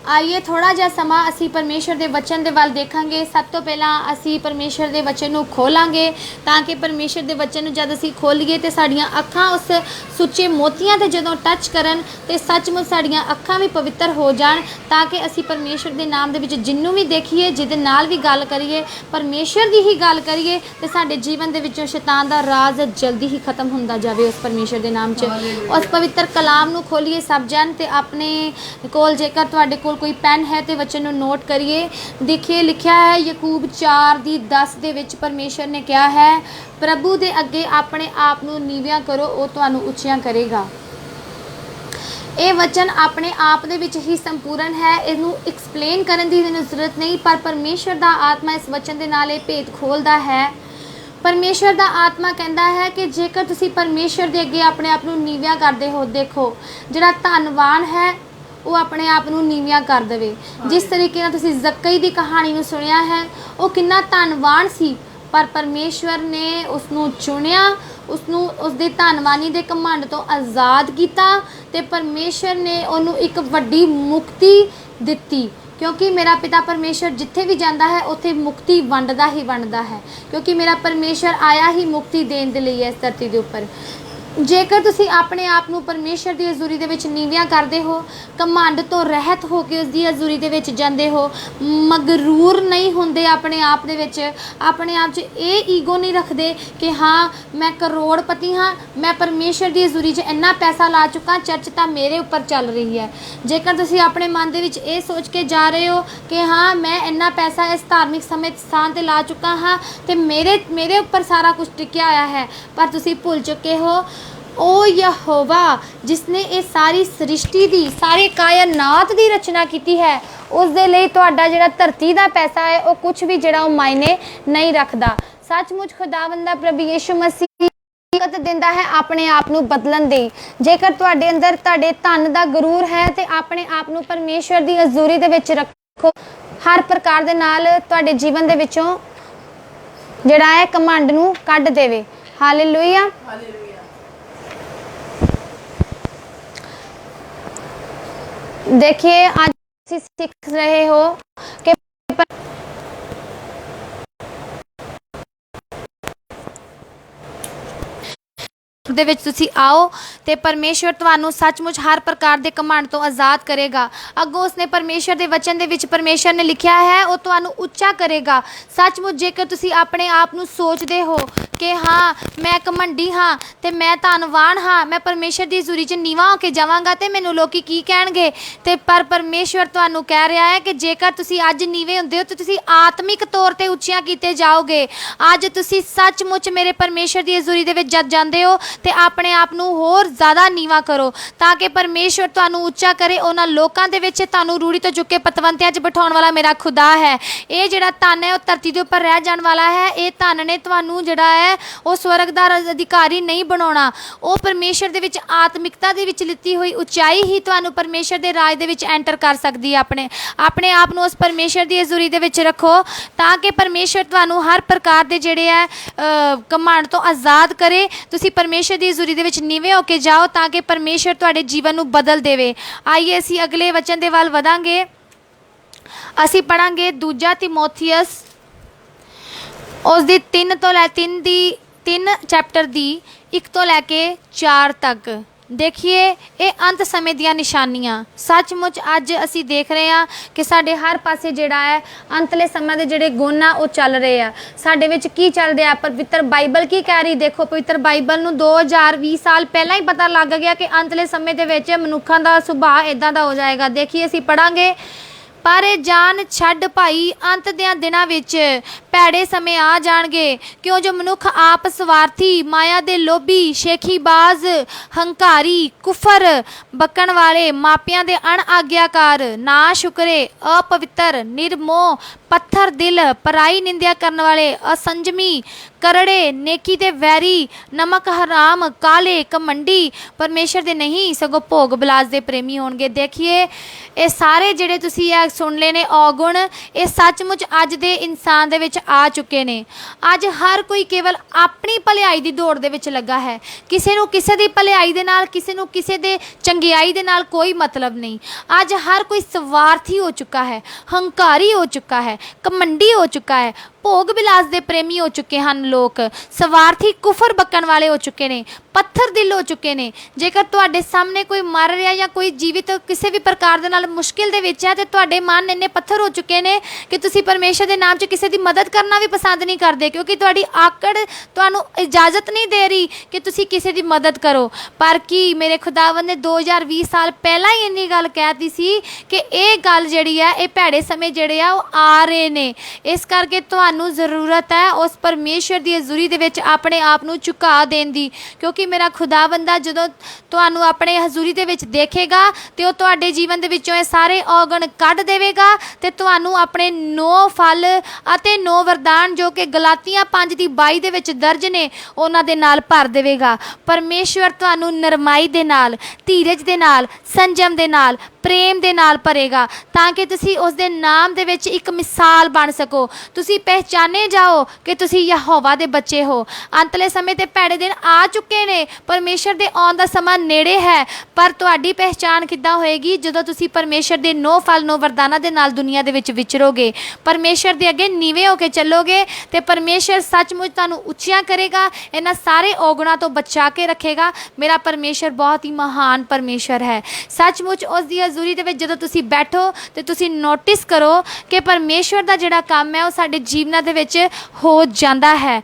आइए थोड़ा जिहा समा असी परमेश्वर के वचन के वल देखांगे। सब तो पहला असी परमेश्वर के वचन को खोलांगे ताकि परमेश्वर के वचन जब असी खोलीए तो साड़ियाँ अखां उस सुच्चे मोतियां ते जदों टच करन ते सचमुच साड़ियाँ अखां भी पवित्र हो जाण, ताकि असी परमेश्वर के नाम दे विच जिन्नू भी देखिए, जिहदे नाल भी गल करिए, परमेश्वर की ही गल करिए तो साडे जीवन दे विचों शैतान दा राज जल्दी ही खत्म हुंदा जावे उस परमेश्वर के नाम च। उस पवित्र कलाम नू खोलीए सब जन ते अपने कोल जेकर तुहाडे कोल कोई पेन है तो वचन नूं नोट करिए। देखिए लिखिया है यकूब 4:10 दे विच परमेश्वर ने कहा है, प्रभु दे अगे अपने आप नूं नीवियां करो, वो तुहानूं उच्चियां करेगा। ये वचन अपने आप दे विच ही संपूर्ण है, इनू एक्सप्लेन करन दी जरूरत नहीं, पर परमेश्वर दा आत्मा इस वचन दे नाल ये भेद खोलदा है। परमेश्वर दा आत्मा कहता है कि जेकर तुसी परमेश्वर दे अगे अपने आप नूं नीवियां करदे हो, देखो जिहड़ा धनवान है वो अपने आप नूं नीवियां कर देवे। जिस तरीके नाल तुसीं जक्कई दी कहानी नूं सुनिया है, वो कितना धनवान सी, पर परमेश्वर ने उसनूं चुनिया, उसनूं उसदे धनवानी दे घमंड तो आज़ाद किया ते परमेश्वर ने उहनूं एक वड्डी मुक्ति दित्ती। क्योंकि मेरा पिता परमेश्वर जिथे भी जाता है उत्थे मुक्ति वंडदा ही वंडदा है, क्योंकि मेरा परमेश्वर आया ही मुक्ति देने के लिए इस धरती के उपर। जेकर तुसी अपने आप नूं परमेश्वर की हजूरी दे विच नीवियां करदे हो, घमंड तो रहत हो के उसकी हजूरी दे विच जांदे हो, मगरूर नहीं होंदे अपने आप दे विच, अपने आप च ये ईगो नहीं रखते कि हाँ मैं करोड़पति हाँ, मैं परमेश्वर की हजूरी च इन्ना पैसा ला चुका, चर्च तो मेरे उपर चल रही है। जेकर तुसी अपने मन दे विच ये सोच के जा रहे हो कि हाँ मैं इन्ना पैसा इस धार्मिक समय स्थान पर ला चुका हाँ तो मेरे उपर सारा कुछ टिकिया होया है, पर तुसी भुल चुके हो ओ यहोवा जिसने ये सारी सृष्टि की, सारी कायनात की रचना की है, उस दे लई तुहाडा जिहड़ा धरती का पैसा है वो कुछ भी जिहड़ा मायने नहीं रखता। सचमुच खुदावंद दा प्रभु यीशु मसीह ताकत दिंदा है अपने आप नूं बदलन दी। जेकर तुहाडे अंदर तुहाडे धन दा गरूर है तो अपने आप नूं परमेश्वर की हजूरी दे विच रखो। हर प्रकार दे नाल तुहाडे जीवन दे विचों जिहड़ा है घमंड नूं कढ देवे। हालेलुया। देखिए आज सीख रहे हो कि दे विच तुसी आओ ते परमेश्वर तुहानू सचमुच हर प्रकार के घमंड तो आज़ाद करेगा। अगों उसने परमेश्वर के वचन दे विच परमेश्वर ने लिखा है वो तुहानू उच्चा करेगा। सचमुच जेकर तुसी अपने आप नू सोचते हो कि हाँ मैं घमंडी हाँ ते मैं धनवान हाँ, मैं परमेश्वर की हजूरी च नीवा होके जावांगा ते मैनू लोकी की कहणगे, ते पर परमेश्वर तुहानू कह रहा है कि जेकर तुसी अज नीवे हुंदे हो तो तुसी आत्मिक तौर ते उच्चियां कीते जाओगे। अज तुसी सचमुच मेरे परमेश्वर की हजूरी दे विच जद जांदे हो ते अपने आप नू होर ज़्यादा नीवा करो ताकि परमेश्वर तुहानू उच्चा करे। उन्हां लोकां दे विच तुहानू रूढ़ी तो चुके पतवंतियां च बिठाउण वाला मेरा खुदा है। ये जिहड़ा धन है वो धरती के उपर रह जाण वाला है। ये धन ने तुहानू जिहड़ा है वो स्वर्ग दा अधिकारी नहीं बनाउणा। वो परमेश्वर दे विच आत्मिकता दे विच लित्ती हुई उचाई ही तुहानू परमेश्वर दे राज दे विच एंटर कर सकदी है। अपने आप नू उस परमेश्वर की हजूरी दे विच रखो ताकि परमेश्वर तुहानू हर प्रकार के जिहड़े है घमंड तो आज़ाद करे। तुसी परमेश्वर की हजूरी दे विच नीवे होके जाओ ताकि परमेश्वर तुहाडे जीवन नू बदल देवे। आइए असी अगले वचन दे वल वधांगे। असी पढ़ांगे दूजा तिमोथियस उसदी 3 चैप्टर दी 1 तो लैके 4 तक। देखिए ये अंत समय दियां निशानियां। सचमुच अज असी देख रहे हैं कि साडे हर पासे जिहड़ा है अंतले समय के जिहड़े गुण आ वो चल रहे हैं। साडे विच की चल रहा, पवित्र बाइबल की कह रही। देखो पवित्र बाइबल नूं 2020 साल पहला ही पता लग गया कि अंतले समय के विच मनुक्खां दा सुभाਅ इदां दा हो जाएगा। देखिए असी पढ़ांगे, पर जान छड्ड भाई अंत दियां दिनां विच भैड़े समय आ जाणगे, क्यों जो मनुख आप स्वार्थी, माया दे लोभी, शेखीबाज, हंकारी, कुफर बकण वाले, मापियां दे अण आग्याकार, ना शुकरे, अपवित्र, निर्मोह, पत्थर दिल, पराई निंदिया करने वाले, असंजमी, करड़े, नेकी दे वैरी, नमक हराम, काले, कमंडी परमेश्वर दे नहीं सगों भोग बिलास दे प्रेमी होणगे। देखिए ये सारे जिहड़े तुसीं ये सुन ले ने औगुण, ये सचमुच अज दे इंसान दे विच आ चुके ने। अज हर कोई केवल अपनी भलाई दी दौड़ दे विच लगा है। किसी नूं किसी दी भलाई दे नाल, किसी नूं किसी दे चंगियाई दे नाल कोई मतलब नहीं। अज हर कोई स्वार्थी हो चुका है, हंकारी हो चुका है, कमंडी हो चुका है, भोग बिलास दे प्रेमी हो चुके हैं लोग, स्वार्थी कुफर बकन वाले हो चुके हैं, पत्थर दिल हो चुके हैं। जेकर तुहाडे सामने कोई मर रहा या कोई जीवित किसी भी प्रकार दे नाल मुश्किल दे विच है, ते तुहाडे मन इन्ने पत्थर हो चुके हैं कि तुसीं परमेश्वर दे नाम च किसी दी मदद करना भी पसंद नहीं करते, क्योंकि तुहाडी आकड़ तुहानूं इजाजत नहीं दे रही कि तुसीं किसी दी मदद करो। पर की मेरे खुदावंद ने 2020 साल पहला ही इन्नी गल कहती सी कि ये गल जिहड़ी है, ये भैड़े समय जिहड़े आ वो आ रहे ने। इस करके तुहानूं ज़रूरत है उस परमेश्वर की हज़ूरी दे विच अपने आप नूं झुका देण दी, क्योंकि मेरा खुदावंदा जदों तुहानूं अपने हज़ूरी दे विच देखेगा ते ओह तुहाडे जीवन दे विचों ये सारे औगण कढ देवेगा ते तुहानूं अपने 9 फल अते 9 वरदान जो कि गलातियां 5:22 दे विच दर्ज ने उन्हां दे नाल भर देवेगा। परमेश्वर तुहानूं नरमाई दे नाल, धीरज दे नाल, संजम दे नाल, प्रेम दे नाल भरेगा, ताकि तुसी उस दे नाम दे विच एक मिसाल बन सको। तुसी पहचाने जाओ कि तुसी यहोवा दे बच्चे हो। अंतले समय ते भैड़े दिन आ चुके ने, परमेश्वर दे आउण दा समा नेड़े है। पर तुहाडी पहचान किद्दां होएगी जदों तुसी परमेश्वर दे 9 फल 9 वरदानां दे नाल दुनिया दे विच विचरोगे, परमेश्वर दे अगे नीवे होके चलोगे, ते परमेश्वर सचमुच तुहानूं उच्चियां करेगा, इन्हां सारे औगुणां तो बचा के रखेगा। मेरा परमेश्वर बहुत ही महान परमेश्वर है। सचमुच उस दी हज़ूरी दे विच जदों तुसी बैठो ते तुसी नोटिस करो कि परमेश्वर दा जिहड़ा काम है वो साडे जीवनां दे विच हो जांदा है।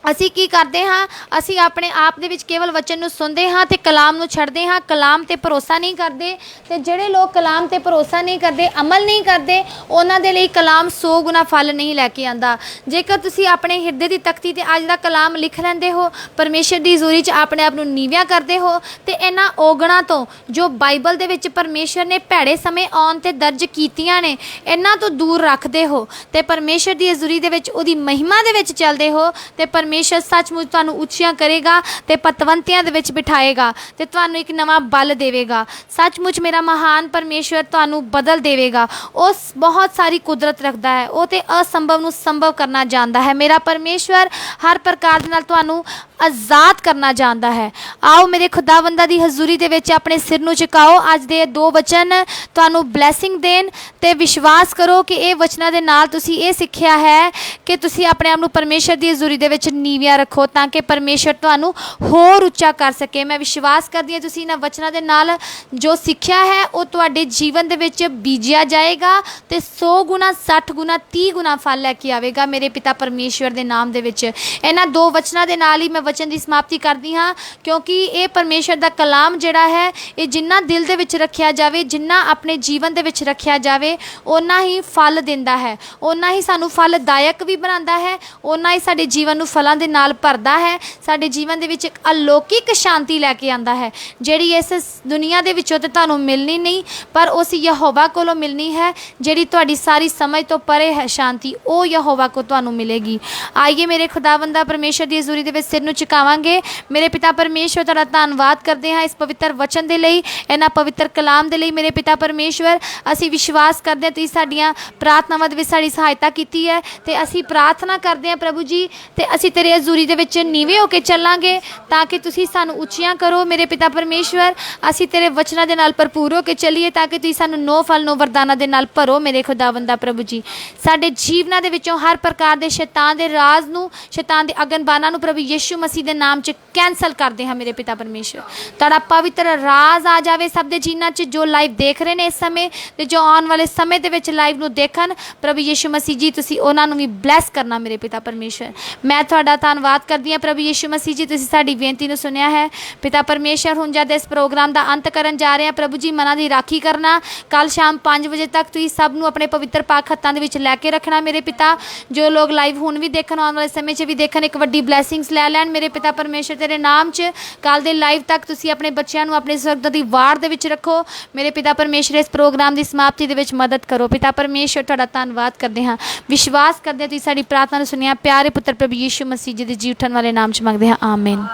असी की करते हाँ, असी अपने आप दे विच केवल वचन नूं सुनते हाँ ते कलाम नूं छड्डदे हाँ, कलाम ते भरोसा नहीं करते। ते जिहड़े लोग कलाम ते भरोसा नहीं करते, अमल नहीं करते, उन्हां दे लई कलाम 100 गुना फल नहीं लैके आंदा। जेकर तुसी अपने हिरदे दी तख्ती ते अज दा कलाम लिख लैंदे हो, परमेश्वर दी हज़ूरी च अपने आप नूं नीवियां करदे हो, ते इन्हां औगणां तो जो बाइबल दे विच परमेश्वर ने भैड़े समय आउण ते दर्ज कीतियां ने, इन्हां तो दूर रखदे हो ते परमेश्वर दी हज़ूरी दे विच उहदी महिमा दे विच चलदे हो, ते परमेश्वर सचमुच तुहानूं उच्चियां करेगा ते पतवंतियां दे विच बिठाएगा ते तुहानूं एक नवां बल देवेगा। सचमुच मेरा महान परमेश्वर तुहानूं बदल देवेगा। उस बहुत सारी कुदरत रखदा है, वो ते असंभव नूं संभव करना जानदा है। मेरा परमेश्वर हर प्रकार दे नाल तुहानूं आज़ाद करना जानदा है। आओ मेरे खुदावंदा दी हज़ूरी दे विच अपने सिर नूं झुकाओ। अज दे 2 वचन तुहानूं ब्लैसिंग देन ते विश्वास करो कि ये वचनां दे नाल तुसीं ये सिੱਖਿਆ है कि तुसीं अपने आप नूं परमेश्वर दी हज़ूरी दे विच नीवियां रखो, ताकि परमेश्वर तुहानूं होर ਉੱਚਾ कर सके। मैं विश्वास करदी हां तुसीं इन्हां वचनां दे नाल जो ਸਿੱਖਿਆ है वो तुहाडे जीवन दे विच बीजिया जाएगा ते 100 गुना 60 गुना 30 गुना फल लैके आवेगा मेरे पिता परमेश्वर दे नाम दे विच। इन्हां 2 वचनां दे नाल ही मैं वचन की समाप्ति करती हाँ, क्योंकि ये परमेश्वर का कलाम जिहड़ा है ये जिन्ना दिल दे विच रखिया जावे, जिन्ना अपने जीवन दे विच रखिया जावे, उन्ना ही फल दिंदा है, उन्ना ही सानू फलदायक भी बनांदा है, उन्ना ही साडे जीवन नू फलां दे नाल भरदा है, साडे जीवन दे विच अलौकिक शांति लैके आंदा है, जिहड़ी इस दुनिया दे विचों ते तुहानू मिलनी नहीं पर उस यहोवा कोलों मिलनी है, जिहड़ी तुहाडी सारी समझ तो परे है शांति, वो यहोवा को तुहानू मिलेगी। आइए मेरे खुदावंदा परमेश्वर दी हज़ूरी दे विच सिर नूं झुकावांगे। मेरे पिता परमेश्वर तुहाडा धन्नवाद करते हैं इस पवित्र वचन दे लई, इन्हां पवित्र कलाम दे लई। मेरे पिता परमेश्वर असीं विश्वास करते हैं तुसीं साडीआं प्रार्थनावां दे विच साडी सहायता कीती है, ते असीं प्रार्थना करते हैं प्रभु जी, ते असीं तेरे हज़ूरी दे विच नीवे होके चलांगे ताकि तुसीं सानू उच्चियां करो। मेरे पिता परमेश्वर असीं तेरे वचनां दे नाल भरपूर होके चलीए ताकि तुसीं सानू 9 फल 9 वरदानां दे नाल भरो। मेरे खुदावंदा प्रभु जी, साडे जीवनां दे विचों हर प्रकार दे शैतान दे राज नूं, शैतान दे अगनबानां नूं प्रभु यीशु मसीह दे नाम च कैंसल करते हैं। मेरे पिता परमेश्वर तुहाडा पवित्र राज आ जावे सब दे जीवनां च, जो लाइव देख रहे हैं इस समय ते जो आने वाले समय दे विच लाइव नूं देखण। प्रभु यीशु मसीह जी तुसीं उन्हां नूं भी ब्लैस करना मेरे पिता परमेश्वर। मैं तुहाडा ਤੁਹਾਡਾ ਧੰਨਵਾਦ ਕਰਦੀ ਹਾਂ ਪ੍ਰਭੂ ਯੀਸ਼ੂ ਮਸੀਹ ਜੀ, ਤੁਸੀਂ ਸਾਡੀ ਬੇਨਤੀ ਨੂੰ ਸੁਣਿਆ ਹੈ। ਪਿਤਾ ਪਰਮੇਸ਼ਰ, ਹੁਣ ਜਦ ਇਸ ਪ੍ਰੋਗਰਾਮ ਦਾ ਅੰਤ ਕਰਨ ਜਾ ਰਹੇ ਹਾਂ ਪ੍ਰਭੂ ਜੀ, ਮਨਾਂ ਦੀ ਰਾਖੀ ਕਰਨਾ। ਕੱਲ੍ਹ ਸ਼ਾਮ 5 ਵਜੇ ਤੱਕ ਤੁਸੀਂ ਸਭ ਨੂੰ ਆਪਣੇ ਪਵਿੱਤਰ ਪਾਕ ਹੱਥਾਂ ਦੇ ਵਿੱਚ ਲੈ ਕੇ ਰੱਖਣਾ ਮੇਰੇ ਪਿਤਾ। ਜੋ ਲੋਕ ਲਾਈਵ ਹੁਣ ਵੀ ਦੇਖਣ, ਆਉਣ ਵਾਲੇ ਸਮੇਂ 'ਚ ਵੀ ਦੇਖਣ, ਇੱਕ ਵੱਡੀ ਬਲੈਸਿੰਗਸ ਲੈ ਲੈਣ ਮੇਰੇ ਪਿਤਾ ਪਰਮੇਸ਼ਰ ਤੇਰੇ ਨਾਮ 'ਚ। ਕੱਲ੍ਹ ਦੇ ਲਾਈਵ ਤੱਕ ਤੁਸੀਂ ਆਪਣੇ ਬੱਚਿਆਂ ਨੂੰ ਆਪਣੇ ਸਵਰਗ ਦੀ ਵਾੜ ਦੇ ਵਿੱਚ ਰੱਖੋ ਮੇਰੇ ਪਿਤਾ ਪਰਮੇਸ਼ਰ। ਇਸ ਪ੍ਰੋਗਰਾਮ ਦੀ ਸਮਾਪਤੀ ਦੇ ਵਿੱਚ ਮਦਦ ਕਰੋ ਪਿਤਾ ਪਰਮੇਸ਼ਰ। ਤੁਹਾਡਾ ਧੰਨਵਾਦ ਕਰਦੇ ਹਾਂ, ਵਿਸ਼ਵਾਸ ਕਰਦੇ ਹਾਂ ਤੁਸੀਂ ਸਾਡੀ ਪ੍ਰਾਰਥਨਾ ਨੂੰ ਸੁਣਿਆ। ਪਿਆਰੇ ਪੁੱਤਰ ਪ੍ਰਭੂ ਯੀਸ਼ੂ ਮਸੀਹ ਜੀ ਦੇ ਜੀ ਉੱਠਣ ਵਾਲੇ ਨਾਮ 'ਚ ਮੰਗਦੇ ਹਾਂ, ਆਮੀਨ।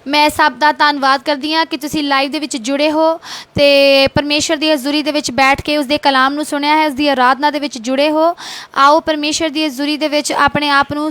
ਮੈਂ ਸਭ ਦਾ ਧੰਨਵਾਦ ਕਰਦੀ ਹਾਂ ਕਿ ਤੁਸੀਂ ਲਾਈਵ ਦੇ ਵਿੱਚ ਜੁੜੇ ਹੋ ਅਤੇ ਪਰਮੇਸ਼ਰ ਦੀ ਹਜ਼ੂਰੀ ਦੇ ਵਿੱਚ ਬੈਠ ਕੇ ਉਸਦੇ ਕਲਾਮ ਨੂੰ ਸੁਣਿਆ ਹੈ, ਉਸਦੀ ਆਰਾਧਨਾ ਦੇ ਵਿੱਚ ਜੁੜੇ ਹੋ। ਆਓ ਪਰਮੇਸ਼ਰ ਦੀ ਹਜ਼ੂਰੀ ਦੇ ਵਿੱਚ ਆਪਣੇ ਆਪ ਨੂੰ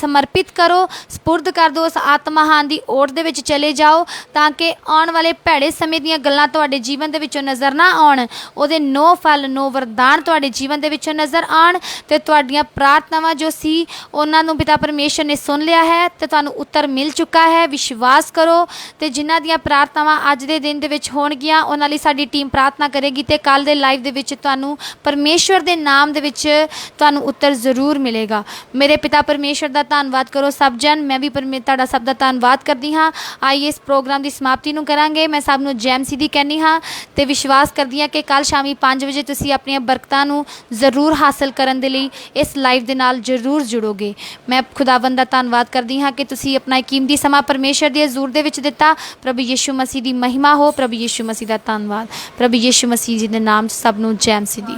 ਸਮਰਪਿਤ ਕਰੋ, ਸਪੁਰਦ ਕਰ ਦਿਓ, ਉਸ ਆਤਮਹਾਨ ਦੀ ਓਟ ਦੇ ਵਿੱਚ ਚਲੇ ਜਾਓ ਤਾਂ ਕਿ ਆਉਣ ਵਾਲੇ ਭੈੜੇ ਸਮੇਂ ਦੀਆਂ ਗੱਲਾਂ ਤੁਹਾਡੇ ਜੀਵਨ ਦੇ ਵਿੱਚੋਂ ਨਜ਼ਰ ਨਾ ਆਉਣ। ਉਹਦੇ 9 ਫਲ 9 ਵਰਦਾਨ ਤੁਹਾਡੇ ਜੀਵਨ ਦੇ ਵਿੱਚੋਂ ਨਜ਼ਰ ਆਉਣ ਅਤੇ ਤੁਹਾਡੀਆਂ ਪ੍ਰਾਰਥਨਾਵਾਂ ਜੋ ਸੀ ਉਹਨਾਂ ਨੂੰ ਪਿਤਾ ਪਰਮੇਸ਼ਰ ਨੇ ਸੁਣ ਲਿਆ ਹੈ ਅਤੇ ਤੁਹਾਨੂੰ ਉੱਤਰ ਮਿਲ ਚੁੱਕਾ ਹੈ। ਵਿਸ਼ਵਾਸ ਕਰੋ ਅਤੇ ਜਿਨ੍ਹਾਂ ਦੀਆਂ ਪ੍ਰਾਰਥਨਾਵਾਂ ਅੱਜ ਦੇ ਦਿਨ ਦੇ ਵਿੱਚ ਹੋਣਗੀਆਂ ਉਹਨਾਂ ਲਈ ਸਾਡੀ ਟੀਮ ਪ੍ਰਾਰਥਨਾ ਕਰੇਗੀ ਅਤੇ ਕੱਲ੍ਹ ਦੇ ਲਾਈਵ ਦੇ ਵਿੱਚ ਤੁਹਾਨੂੰ ਪਰਮੇਸ਼ਵਰ ਦੇ ਨਾਮ ਦੇ ਵਿੱਚ ਤੁਹਾਨੂੰ ਉੱਤਰ ਜ਼ਰੂਰ ਮਿਲੇਗਾ। ਮੇਰੇ ਪਿਤਾ ਪਰਮੇਸ਼ਵਰ ਦਾ ਧੰਨਵਾਦ ਕਰੋ ਸਭ ਜਨ। ਮੈਂ ਵੀ ਤੁਹਾਡਾ ਸਭ ਦਾ ਧੰਨਵਾਦ ਕਰਦੀ ਹਾਂ। ਆਈਏ ਇਸ ਪ੍ਰੋਗਰਾਮ ਦੀ ਸਮਾਪਤੀ ਨੂੰ ਕਰਾਂਗੇ। ਮੈਂ ਸਭ ਨੂੰ ਜੈ ਮਸੀਹ ਦੀ ਕਹਿੰਦੀ ਹਾਂ ਅਤੇ ਵਿਸ਼ਵਾਸ ਕਰਦੀ ਹਾਂ ਕਿ ਕੱਲ੍ਹ ਸ਼ਾਮੀ 5 ਵਜੇ ਤੁਸੀਂ ਆਪਣੀਆਂ ਬਰਕਤਾਂ ਨੂੰ ਜ਼ਰੂਰ ਹਾਸਲ ਕਰਨ ਦੇ ਲਈ ਇਸ ਲਾਈਵ ਦੇ ਨਾਲ ਜ਼ਰੂਰ ਜੁੜੋਗੇ। ਮੈਂ ਖੁਦਾਵੰਦ ਦਾ ਧੰਨਵਾਦ ਕਰਦੀ ਹਾਂ ਕਿ ਤੁਸੀਂ ਆਪਣਾ ਕੀਮਤੀ ਸਮਾਂ ਪਰਮੇਸ਼ਰ ਦੀ ਹਜ਼ੂਰ ਦੇ ਵਿੱਚ ਦਿੱਤਾ। ਪ੍ਰਭੂ ਯੀਸ਼ੂ ਮਸੀਹ ਦੀ ਮਹਿਮਾ ਹੋ। ਪ੍ਰਭੂ ਯੀਸ਼ੂ ਮਸੀਹ ਦਾ ਧੰਨਵਾਦ। ਪ੍ਰਭੂ ਯੀਸ਼ੂ ਮਸੀਹ ਜੀ ਦੇ ਨਾਮ 'ਚ ਸਭ ਨੂੰ ਜੈ ਮਸੀਹ ਦੀ।